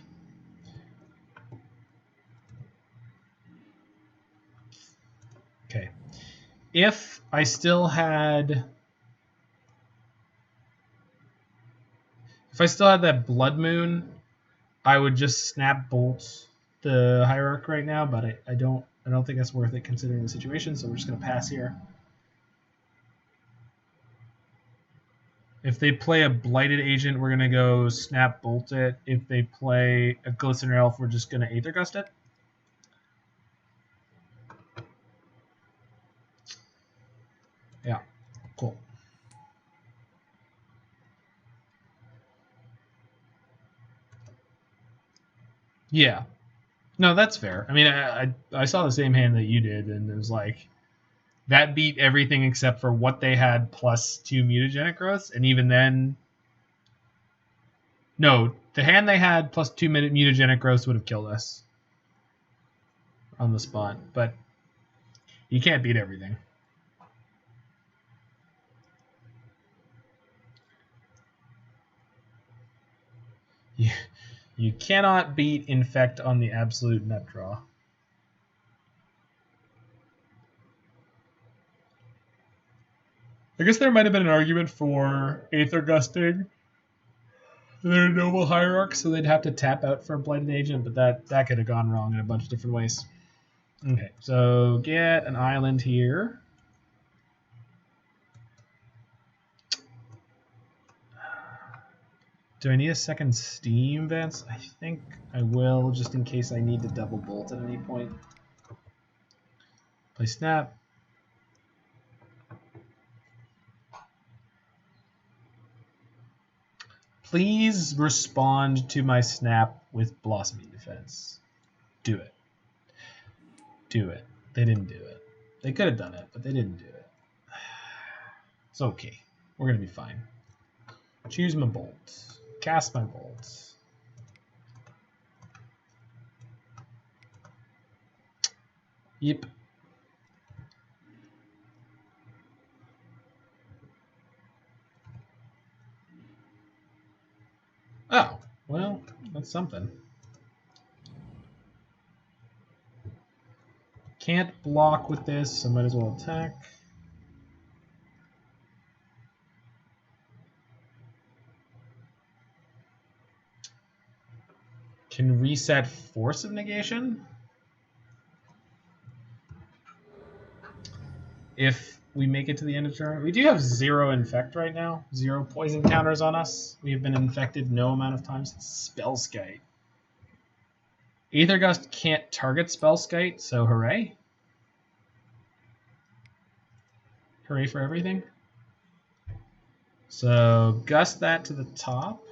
Okay. If I still had that Blood Moon, I would just Snap Bolt the Hierarch right now, but I don't think that's worth it considering the situation, so we're just gonna pass here. If they play a Blighted Agent, we're gonna go Snap Bolt it. If they play a Glistener Elf, we're just gonna Aether Gust it. Yeah, cool. Yeah. No, that's fair. I mean, I saw the same hand that you did, and it was like, that beat everything except for what they had plus 2 mutagenic growths, and even then... No, the hand they had plus 2 mutagenic growths would have killed us on the spot, but you can't beat everything. You cannot beat Infect on the absolute nut draw. I guess there might have been an argument for Aether Gusting their Noble Hierarch, so they'd have to tap out for a Blighted Agent, but that could have gone wrong in a bunch of different ways. Okay, so get an island here. Do I need a second Steam Vents? I think I will, just in case I need to double bolt at any point. Play Snap. Please respond to my Snap with Blossoming Defense. Do it. Do it. They didn't do it. They could have done it, but they didn't do it. It's okay. We're going to be fine. Choose my bolt. Cast my bolt. Yep. Oh, well, that's something. Can't block with this, so might as well attack. Can reset Force of Negation. If we make it to the end of turn. We do have 0 infect right now. 0 poison counters on us. We have been infected no amount of times since Spellskite. Aether Gust can't target Spellskite, so hooray. Hooray for everything. So Gust that to the top.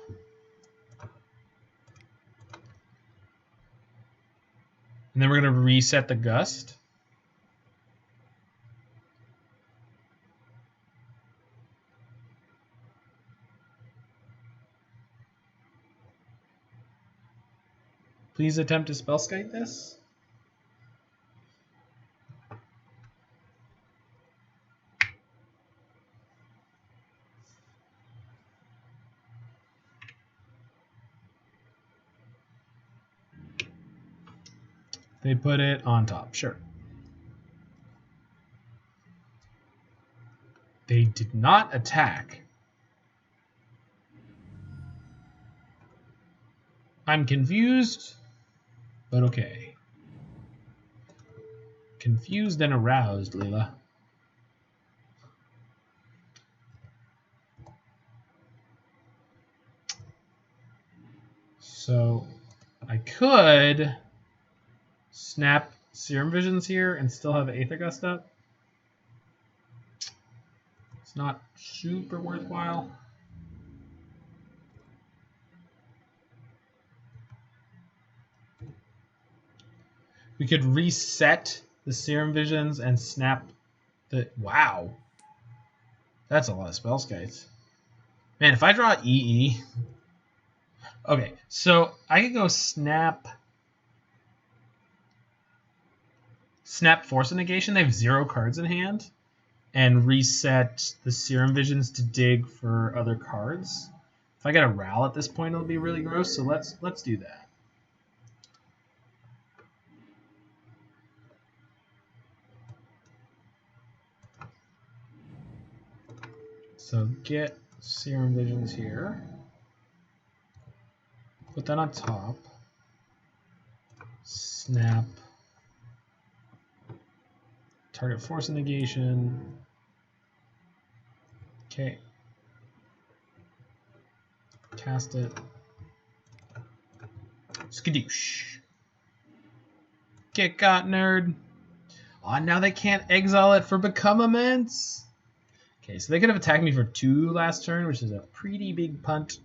And then we're going to reset the Gust. Please attempt to Spellskite this. They put it on top, sure. They did not attack. I'm confused, but okay. Confused and aroused, Leela. So I could snap Serum Visions here and still have Aether Gust up. It's not super worthwhile. We could reset the Serum Visions and snap the... Wow. That's a lot of spell skites. Man, if I draw EE... Okay, so I could go snap Force of Negation. They have 0 cards in hand. And reset the Serum Visions to dig for other cards. If I get a Ral at this point, it'll be really gross, so let's do that. So get Serum Visions here. Put that on top. Snap. Target Force of Negation. Okay. Cast it. Skadoosh. Get got, nerd. Oh, now they can't exile it for Become Immense. Okay, so they could have attacked me for 2 last turn, which is a pretty big punt.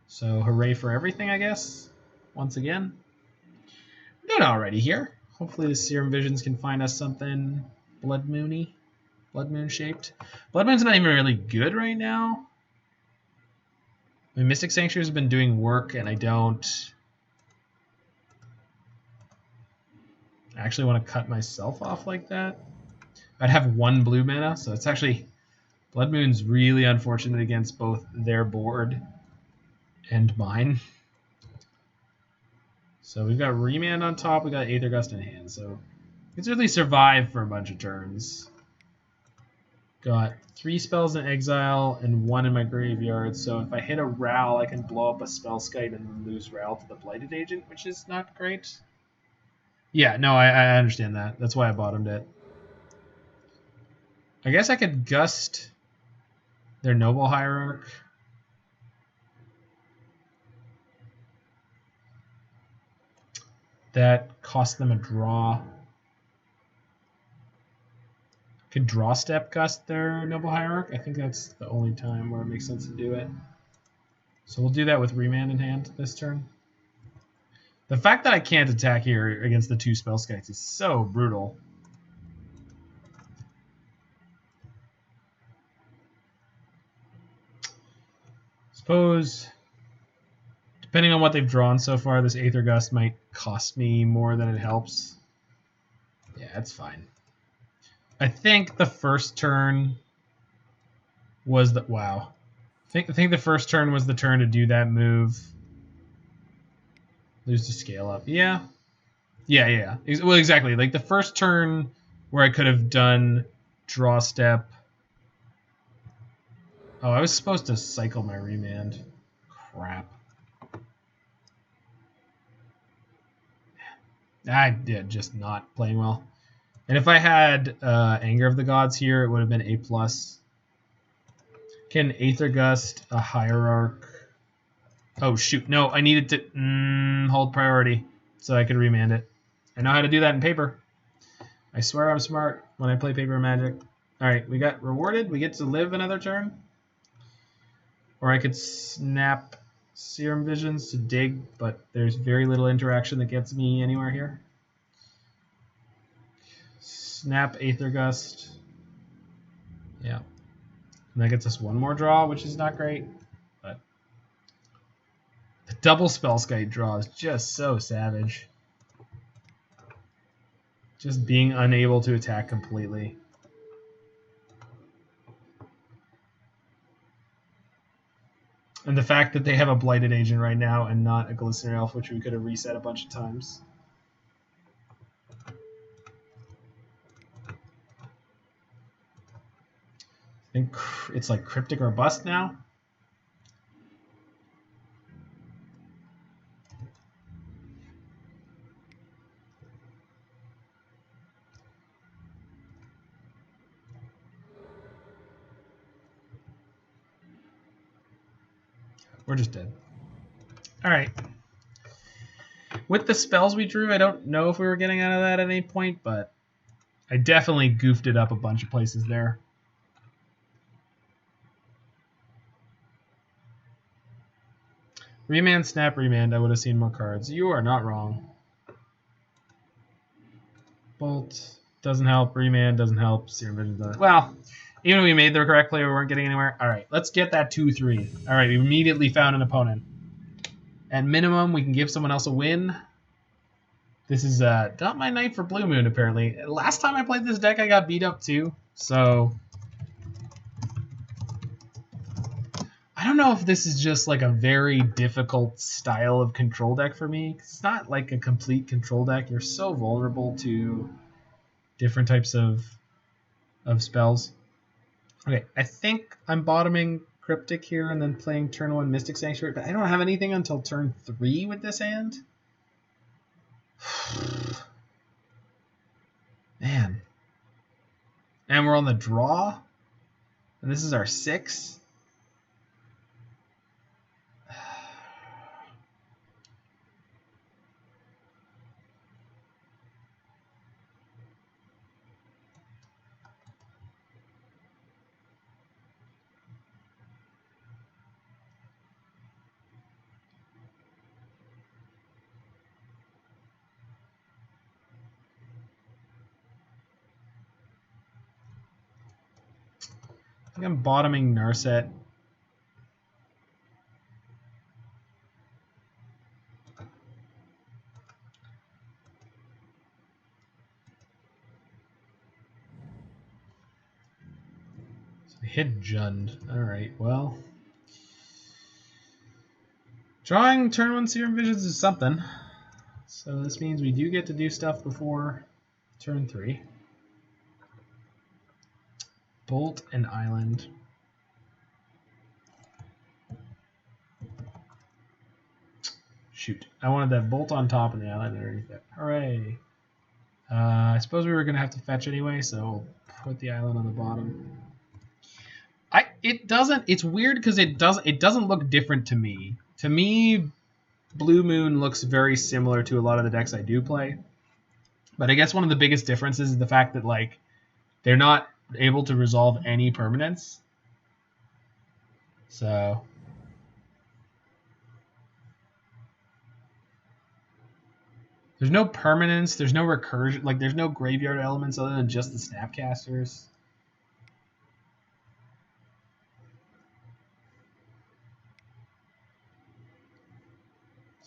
So hooray for everything, I guess. Once again. We're doing alrighty here. Hopefully the Serum Visions can find us something Blood Moony. Blood Moon shaped. Blood Moon's not even really good right now. I mean, Mystic Sanctuary has been doing work, and I don't actually want to cut myself off like that. I'd have 1 blue mana, so it's actually... Blood Moon's really unfortunate against both their board and mine. So we've got Remand on top, we got Aether Gust in hand, so we can certainly survive for a bunch of turns. Got 3 spells in exile and 1 in my graveyard, so if I hit a Ral, I can blow up a Spellskite and lose Ral to the Blighted Agent, which is not great. Yeah, no, I understand that. That's why I bottomed it. I guess I could Gust their Noble Hierarch. That cost them a draw. Could draw step Gust their Noble Hierarch. I think that's the only time where it makes sense to do it. So we'll do that with Remand in hand this turn. The fact that I can't attack here against the 2 Spellskites is so brutal. Suppose, depending on what they've drawn so far, this Aether Gust might cost me more than it helps. Yeah, it's fine. I think the first turn was the... Wow. I think the first turn was the turn to do that move. Lose to scale up. Yeah. Yeah. Well, exactly. Like the first turn where I could have done draw step. Oh, I was supposed to cycle my Remand. Crap. I did just not playing well. And if I had Anger of the Gods here, it would have been A+. Can Aether Gust a Hierarch? Oh, shoot. No, I needed to hold priority so I could remand it. I know how to do that in paper. I swear I'm smart when I play paper Magic. Alright, we got rewarded. We get to live another turn. Or I could snap Serum Visions to dig, but there's very little interaction that gets me anywhere here. Snap Aether Gust. Yeah. And that gets us 1 more draw, which is not great. But the double Spellskite draw is just so savage. Just being unable to attack completely. And the fact that they have a Blighted Agent right now and not a Glistener Elf, which we could have reset a bunch of times. think it's like Cryptic or Bust now. We're just dead. All right. With the spells we drew, I don't know if we were getting out of that at any point, but I definitely goofed it up a bunch of places there. Remand, snap, remand. I would have seen more cards. You are not wrong. Bolt doesn't help. Remand doesn't help. Serum Visions doesn't. Well, even if we made the correct play, we weren't getting anywhere. All right, let's get that 2-3. All right, we immediately found an opponent. At minimum, we can give someone else a win. This is not my night for Blue Moon, apparently. Last time I played this deck, I got beat up too. So I don't know if this is just like a very difficult style of control deck for me. It's not like a complete control deck. You're so vulnerable to different types of spells. Okay, I think I'm bottoming Cryptic here and then playing turn 1 Mystic Sanctuary, but I don't have anything until turn 3 with this hand. Man. And we're on the draw. And this is our 6. I think I'm bottoming Narset. So hit Jund. Alright, well. Drawing turn 1 Serum Visions is something. So this means we do get to do stuff before turn 3. Bolt and Island. Shoot. I wanted that Bolt on top and the Island underneath it. Hooray. I suppose we were going to have to fetch anyway, so we'll put the Island on the bottom. It's weird because it doesn't look different to me. To me, Blue Moon looks very similar to a lot of the decks I do play. But I guess one of the biggest differences is the fact that like they're not able to resolve any permanence. So there's no permanence, there's no recursion, like there's no graveyard elements other than just the Snapcasters.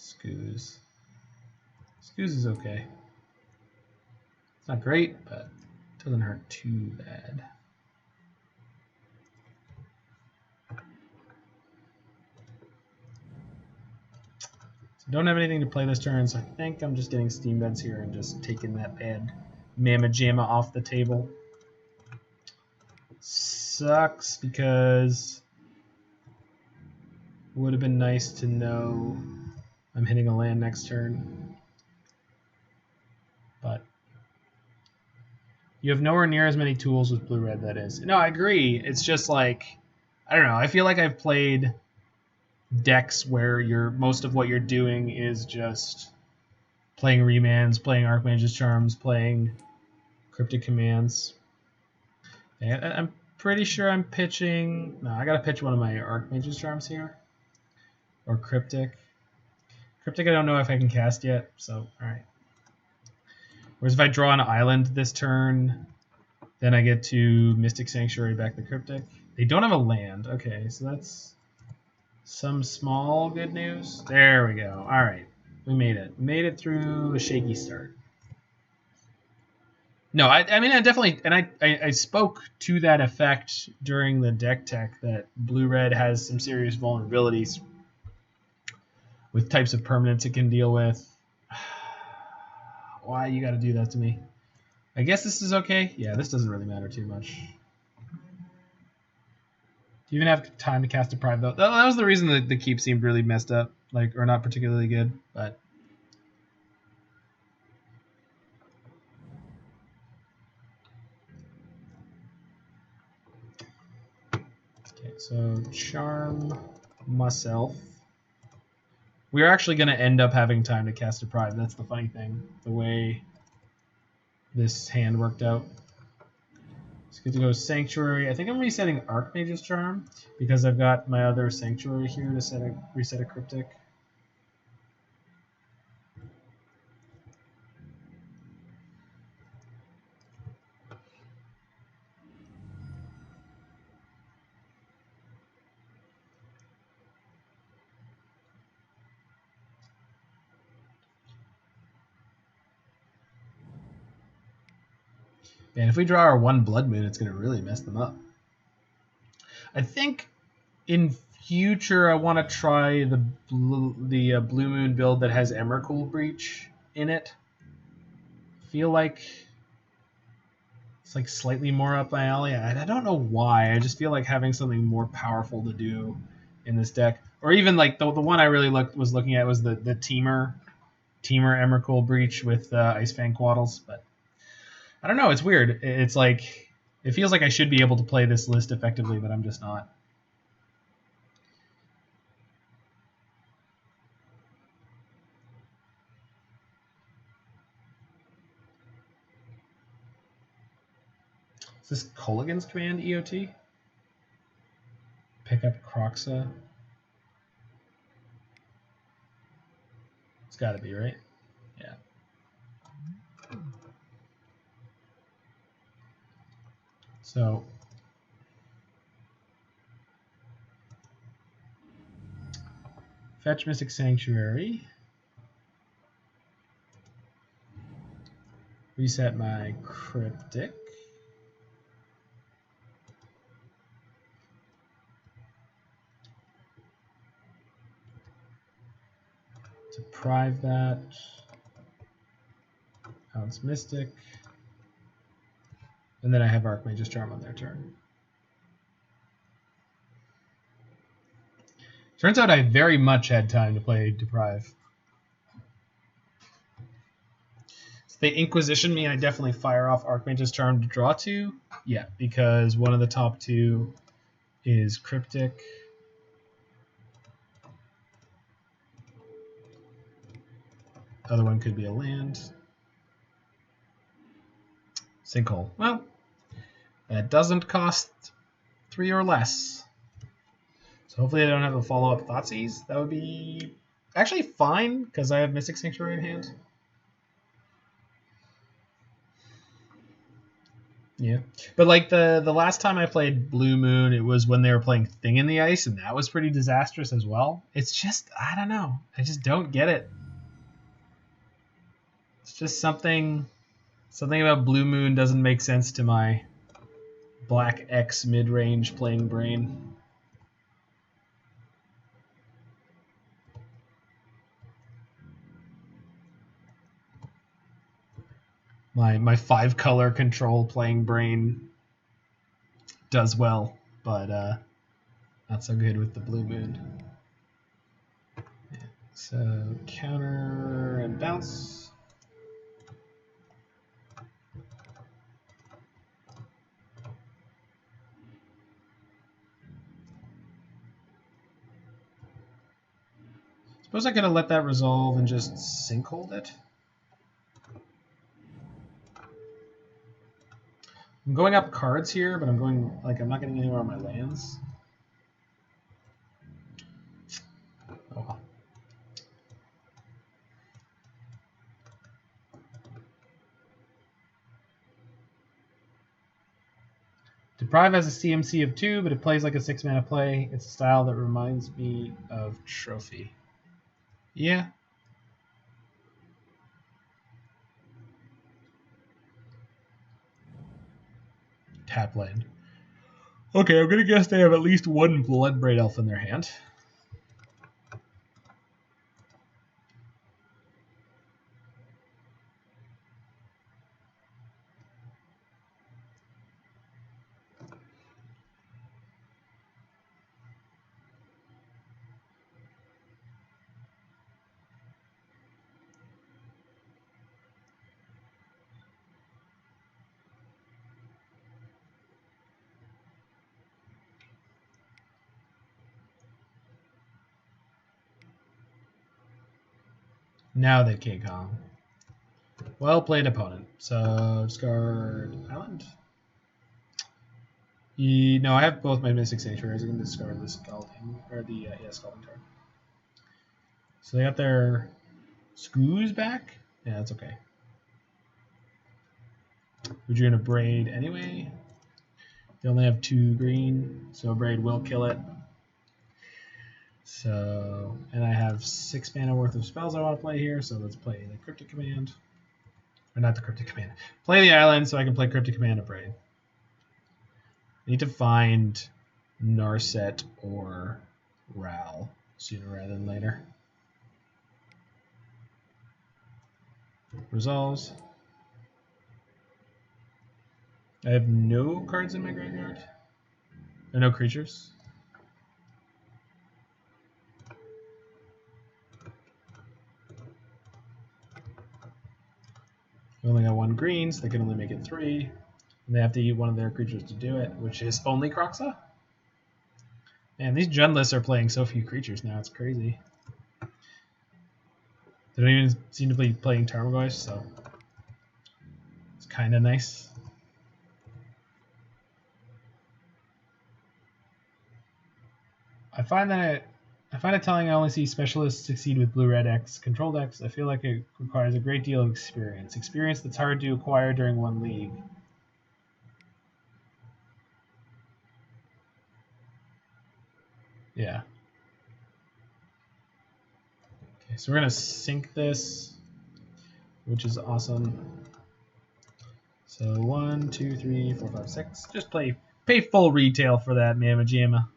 Scooze is okay. It's not great, but it doesn't hurt too bad. So don't have anything to play this turn, so I think I'm just getting Steam Vents here and just taking that bad Mamma Jamma off the table. Sucks because it would have been nice to know I'm hitting a land next turn. But you have nowhere near as many tools with blue-red, that is. No, I agree. It's just like, I don't know. I feel like I've played decks where most of what you're doing is just playing Remands, playing Archmage's Charms, playing Cryptic Commands. I'm pretty sure I'm pitching... No, I got to pitch one of my Archmage's Charms here. Or Cryptic. Cryptic I don't know if I can cast yet, so alright. Whereas if I draw an island this turn, then I get to Mystic Sanctuary back the Cryptic. They don't have a land. Okay, so that's some small good news. There we go. Alright. We made it. Made it through a shaky start. No, I mean, I definitely... And I spoke to that effect during the deck tech that blue-red has some serious vulnerabilities with types of permanents it can deal with. Why you gotta do that to me? I guess this is okay. Yeah, this doesn't really matter too much. Do you even have time to cast Deprive though? That was the reason that the keep seemed really messed up, like, or not particularly good. But okay, so charm myself. We're actually going to end up having time to cast Deprive. That's the funny thing, the way this hand worked out. It's good to go Sanctuary. I think I'm resetting Archmage's Charm because I've got my other Sanctuary here to reset a Cryptic. And if we draw our one Blood Moon, it's going to really mess them up. I think in future I want to try the Blue Moon build that has Emrakul Breach in it. I feel like it's like slightly more up my alley. I don't know why. I just feel like having something more powerful to do in this deck. Or even like the one I really was looking at was the Teamer Emrakul Breach with Ice Fang Quaddles, but I don't know. It's weird. It's like it feels like I should be able to play this list effectively, but I'm just not. Is this Kolaghan's Command EOT? Pick up Croxa. It's got to be, right? Yeah. So fetch Mystic Sanctuary. Reset my Cryptic. Deprive that. Pounce Mystic. And then I have Archmage's Charm on their turn. Turns out I very much had time to play Deprive. If they Inquisition me, I definitely fire off Archmage's Charm to draw 2. Yeah, because one of the top 2 is Cryptic. Other one could be a land. Sinkhole. Well, that doesn't cost 3 or less. So hopefully I don't have a follow-up Thoughtseize. That would be actually fine, because I have Mystic Sanctuary in hand. Yeah. But like the last time I played Blue Moon, it was when they were playing Thing in the Ice, and that was pretty disastrous as well. It's just, I don't know. I just don't get it. It's just something about Blue Moon doesn't make sense to my Black X mid-range playing brain. My 5-color control playing brain does well, but not so good with the Blue Moon. So counter and bounce. Suppose I could have let that resolve and just Sinkhole it. I'm going up cards here, but I'm not getting anywhere on my lands. Oh well. Deprive has a CMC of 2, but it plays like a 6-mana play. It's a style that reminds me of Trophy. Yeah. Tap land. Okay, I'm gonna guess they have at least one Bloodbraid Elf in their hand. Now they can't come. Well played, opponent. So discard island. No, I have both my Mystic Sanctuaries. I can discard the Scalding or the Scalding Tarn. So they got their Scoos back. Yeah, that's okay. We're doing Abrade anyway. They only have 2 green, so Abrade will kill it. So, and I have 6 mana worth of spells I want to play here, so let's play the Cryptic Command. Or not the Cryptic Command. Play the island so I can play Cryptic Command Abrade. I need to find Narset or Ral sooner rather than later. Resolves. I have no cards in my graveyard. Or no creatures. We only got 1 green, so they can only make it 3. And they have to eat one of their creatures to do it, which is only Kroxa. Man, these Jundlists are playing so few creatures now, it's crazy. They don't even seem to be playing Tarmogoyf, so it's kind of nice. I find it telling I only see specialists succeed with blue-red decks, control decks. I feel like it requires a great deal of experience. Experience that's hard to acquire during one league. Yeah. Okay, so we're going to sync this, which is awesome. So 1, 2, 3, 4, 5, 6. Just pay full retail for that, Mamma Jamma.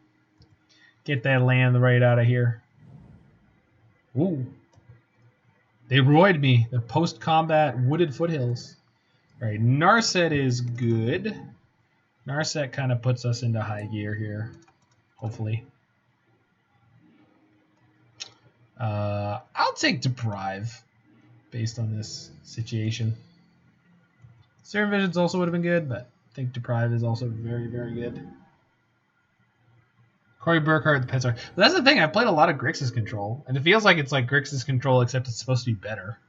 Get that land right out of here. Ooh. They roid me. The post-combat wooded foothills. All right, Narset is good. Narset kind of puts us into high gear here, hopefully. I'll take Deprive based on this situation. Serum Visions also would have been good, but I think Deprive is also very, very good. Corey Burkhart, the Petsar. But that's the thing, I've played a lot of Grixis Control, and it feels like it's like Grixis Control, except it's supposed to be better.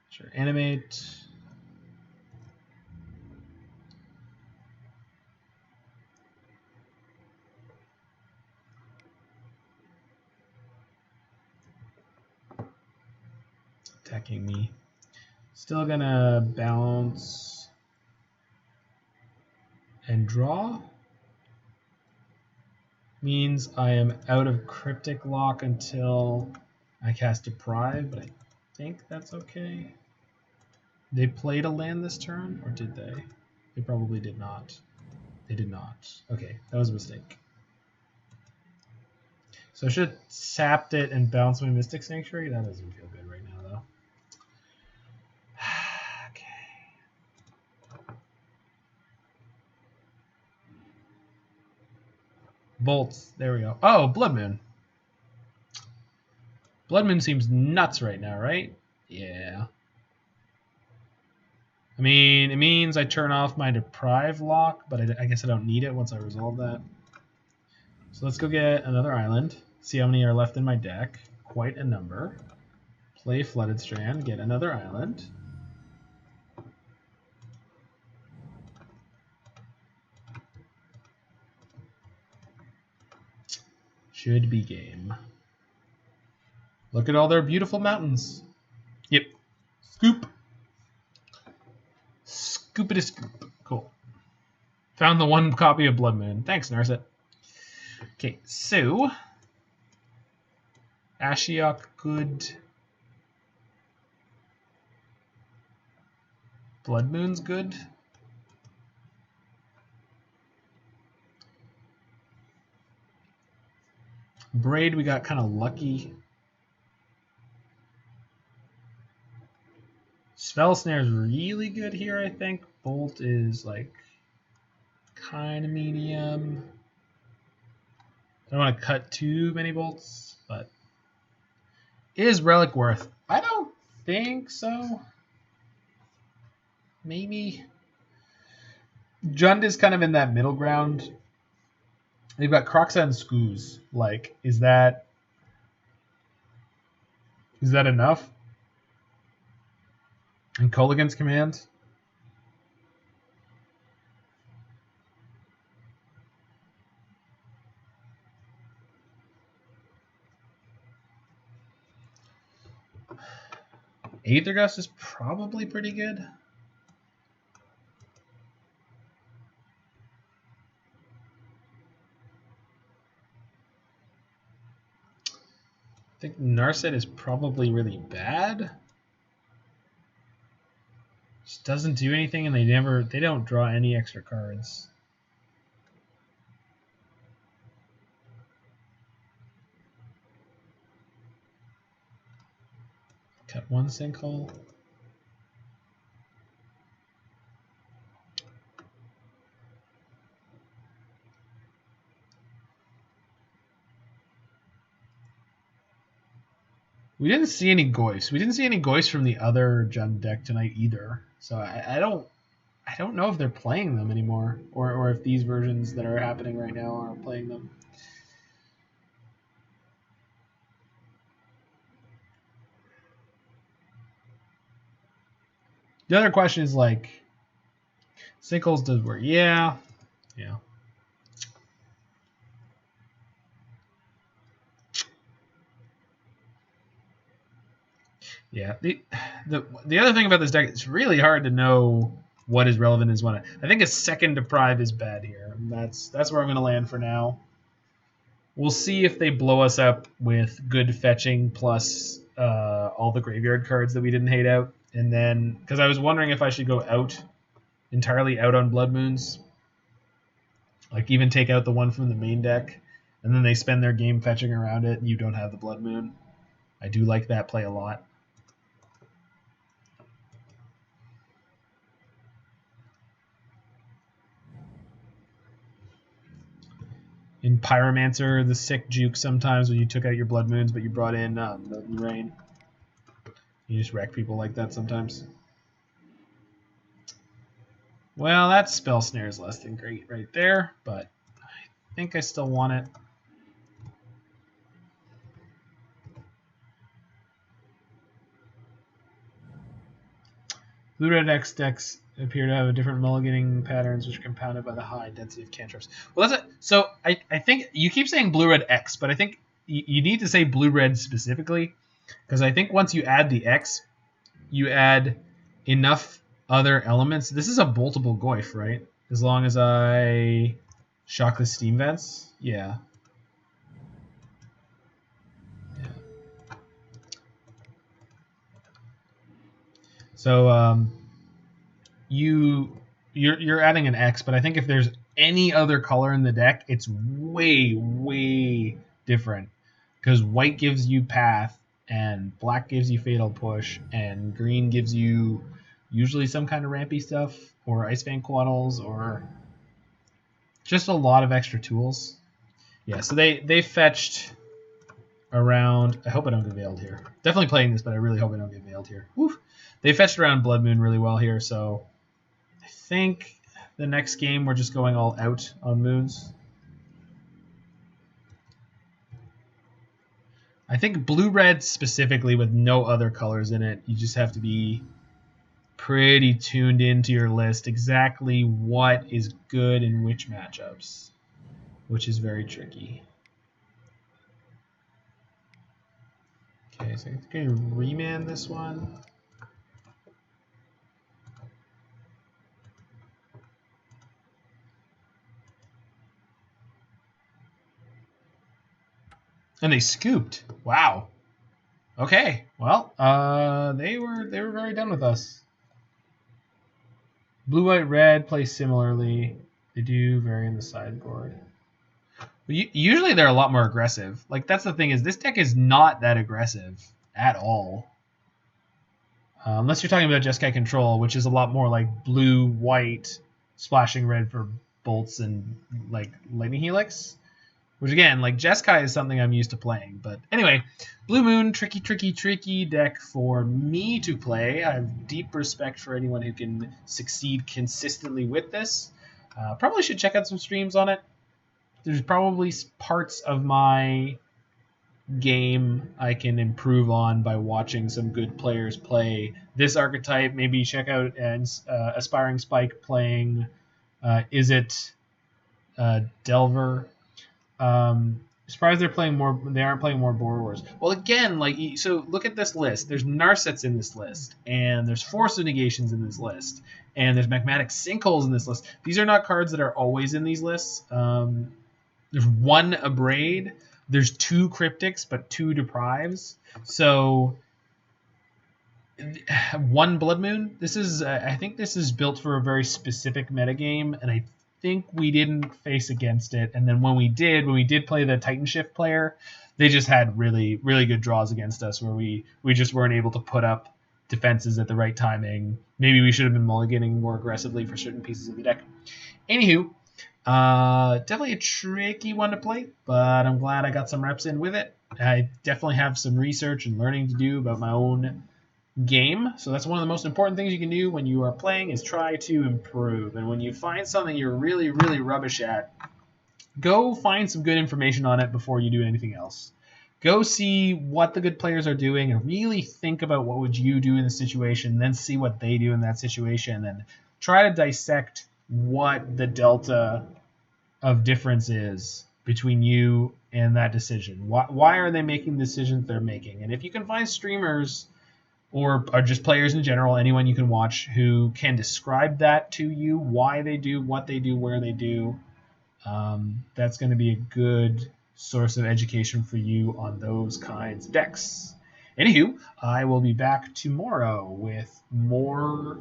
Sure, animate. Attacking me. Still gonna bounce and draw. Means I am out of Cryptic Lock until I cast Deprive, but I think that's okay. They played a land this turn, or did they? They probably did not. They did not. Okay, that was a mistake. So I should have sapped it and bounced my Mystic Sanctuary. That doesn't feel good right now, though. Okay. Bolts. There we go. Oh, Blood Moon. Blood Moon seems nuts right now, right? Yeah. I mean, it means I turn off my Deprive lock, but I guess I don't need it once I resolve that. So let's go get another island. See how many are left in my deck. Quite a number. Play Flooded Strand, get another island. Should be game. Look at all their beautiful mountains. Yep. Scoop. Scoopity scoop. Cool. Found the 1 copy of Blood Moon. Thanks, Narset. Okay, so Ashiok good. Blood Moon's good. Braid, we got kind of lucky. Spell Snare is really good here, I think. Bolt is like kind of medium. I don't want to cut too many bolts, but is Relic worth? I don't think so. maybe. Jund is kind of in that middle ground. They've got Kroxa and Skoos. Like, is that enough? And Kolaghan's Command? Aether Gust is probably pretty good. I think Narset is probably really bad. Just doesn't do anything, and they don't draw any extra cards. Cut one Sinkhole. We didn't see any Goyfs. We didn't see any Goyfs from the other Jund deck tonight either. So I don't know if they're playing them anymore, or if these versions that are happening right now are playing them. The other question is like, Sinkholes does work. Yeah. Yeah. The other thing about this deck, it's really hard to know what is relevant is one. I think a second Deprive is bad here. That's where I'm going to land for now. We'll see if they blow us up with good fetching plus all the graveyard cards that we didn't hate out. And then, because I was wondering if I should go entirely out on Blood Moons. Like even take out the one from the main deck. And then they spend their game fetching around it and you don't have the Blood Moon. I do like that play a lot. In Pyromancer, the sick juke sometimes when you took out your Blood Moons, but you brought in Milton Rain. You just wreck people like that sometimes. Well, that Spell Snare is less than great right there, but I think I still want it. Blue-red X decks appear to have a different mulliganing patterns, which are compounded by the high density of cantrips. Well, that's it. So I think you keep saying blue-red X, but I think you need to say blue-red specifically, because I think once you add the X, you add enough other elements. This is a boltable Goyf, right? As long as I shock the Steam Vents? Yeah. So you're adding an X, but I think if there's any other color in the deck, it's way different. Because white gives you Path, and black gives you Fatal Push, and green gives you usually some kind of rampy stuff, or Icefang Quaddles, or just a lot of extra tools. Yeah, so they fetched around... I hope I don't get veiled here. Definitely playing this, but I really hope I don't get veiled here. Woo. They fetched around Blood Moon really well here, so I think the next game we're just going all out on moons. I think blue-red specifically with no other colors in it, you just have to be pretty tuned into your list, exactly what is good in which matchups, which is very tricky. Okay, so I'm going to remand this one. And they scooped. Wow. Okay. Well, they were very done with us. Blue, white, red play similarly. They do vary in the sideboard. Usually they're a lot more aggressive. Like that's the thing is this deck is not that aggressive at all. Unless you're talking about Jeskai Control, which is a lot more like blue, white, splashing red for bolts and like Lightning Helix. which again, like Jeskai is something I'm used to playing. But anyway, Blue Moon, tricky deck for me to play. I have deep respect for anyone who can succeed consistently with this. Probably should check out some streams on it. There's probably parts of my game I can improve on by watching some good players play this archetype. Maybe check out Aspiring Spike playing Izzet Delver. Surprised they're playing more. They aren't playing more borrowers. Well, again, like so, look at this list. There's Narsets in this list, and there's Force of Negations in this list, and there's Magmatic Sinkholes in this list. These are not cards that are always in these lists. There's one Abrade. There's 2 Cryptics, but 2 Deprives. So 1 Blood Moon. This is, I think this is built for a very specific metagame, and I think we didn't face against it. And then when we did play the Titan Shift player, they just had really, really good draws against us where we just weren't able to put up defenses at the right timing. Maybe we should have been mulliganing more aggressively for certain pieces of the deck. Anywho, definitely a tricky one to play, but I'm glad I got some reps in with it. I definitely have some research and learning to do about my own game, so that's one of the most important things you can do when you are playing is try to improve. And when you find something you're really, really rubbish at, go find some good information on it before you do anything else. Go see what the good players are doing and really think about what would you do in the situation, then see what they do in that situation, and try to dissect what the delta of difference is between you and that decision. Why are they making the decisions they're making? And if you can find streamers or just players in general, anyone you can watch who can describe that to you, why they do what they do, where they do, that's going to be a good source of education for you on those kinds of decks. Anywho, I will be back tomorrow with more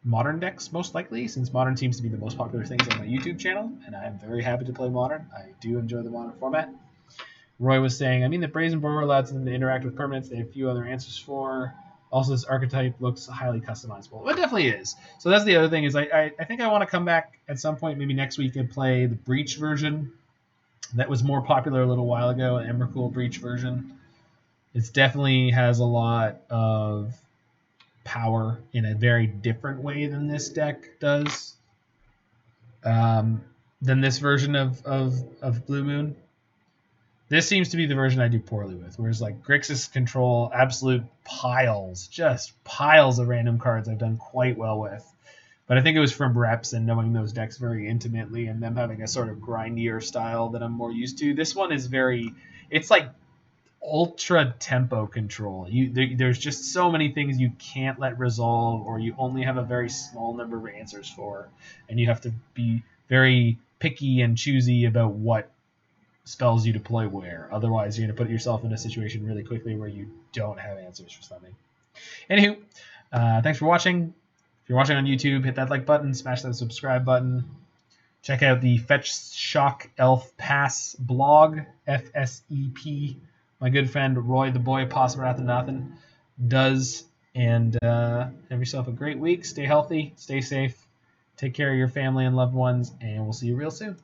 Modern decks, most likely, since Modern seems to be the most popular things on my YouTube channel, and I am very happy to play Modern. I do enjoy the Modern format. Roy was saying, I mean, the Brazen Borrower allows them to interact with permanents they have a few other answers for. Also, this archetype looks highly customizable. Well, it definitely is. So that's the other thing is I think I want to come back at some point, maybe next week, and play the Breach version. That was more popular a little while ago, an Emrakul Breach version. It definitely has a lot of power in a very different way than this deck does, than this version of Blue Moon. This seems to be the version I do poorly with, whereas like Grixis control absolute just piles of random cards I've done quite well with. But I think it was from reps and knowing those decks very intimately and them having a sort of grindier style that I'm more used to. This one is it's like ultra tempo control. There's just so many things you can't let resolve, or you only have a very small number of answers for, and you have to be very picky and choosy about what spells you deploy where. Otherwise, you're going to put yourself in a situation really quickly where you don't have answers for something. Anywho, thanks for watching. If you're watching on YouTube, hit that like button, smash that subscribe button. Check out the Fetch Shock Elf Pass blog, FSEP. My good friend Roy the Boy Posmarathanathan does. And have yourself a great week. Stay healthy, stay safe, take care of your family and loved ones, and we'll see you real soon.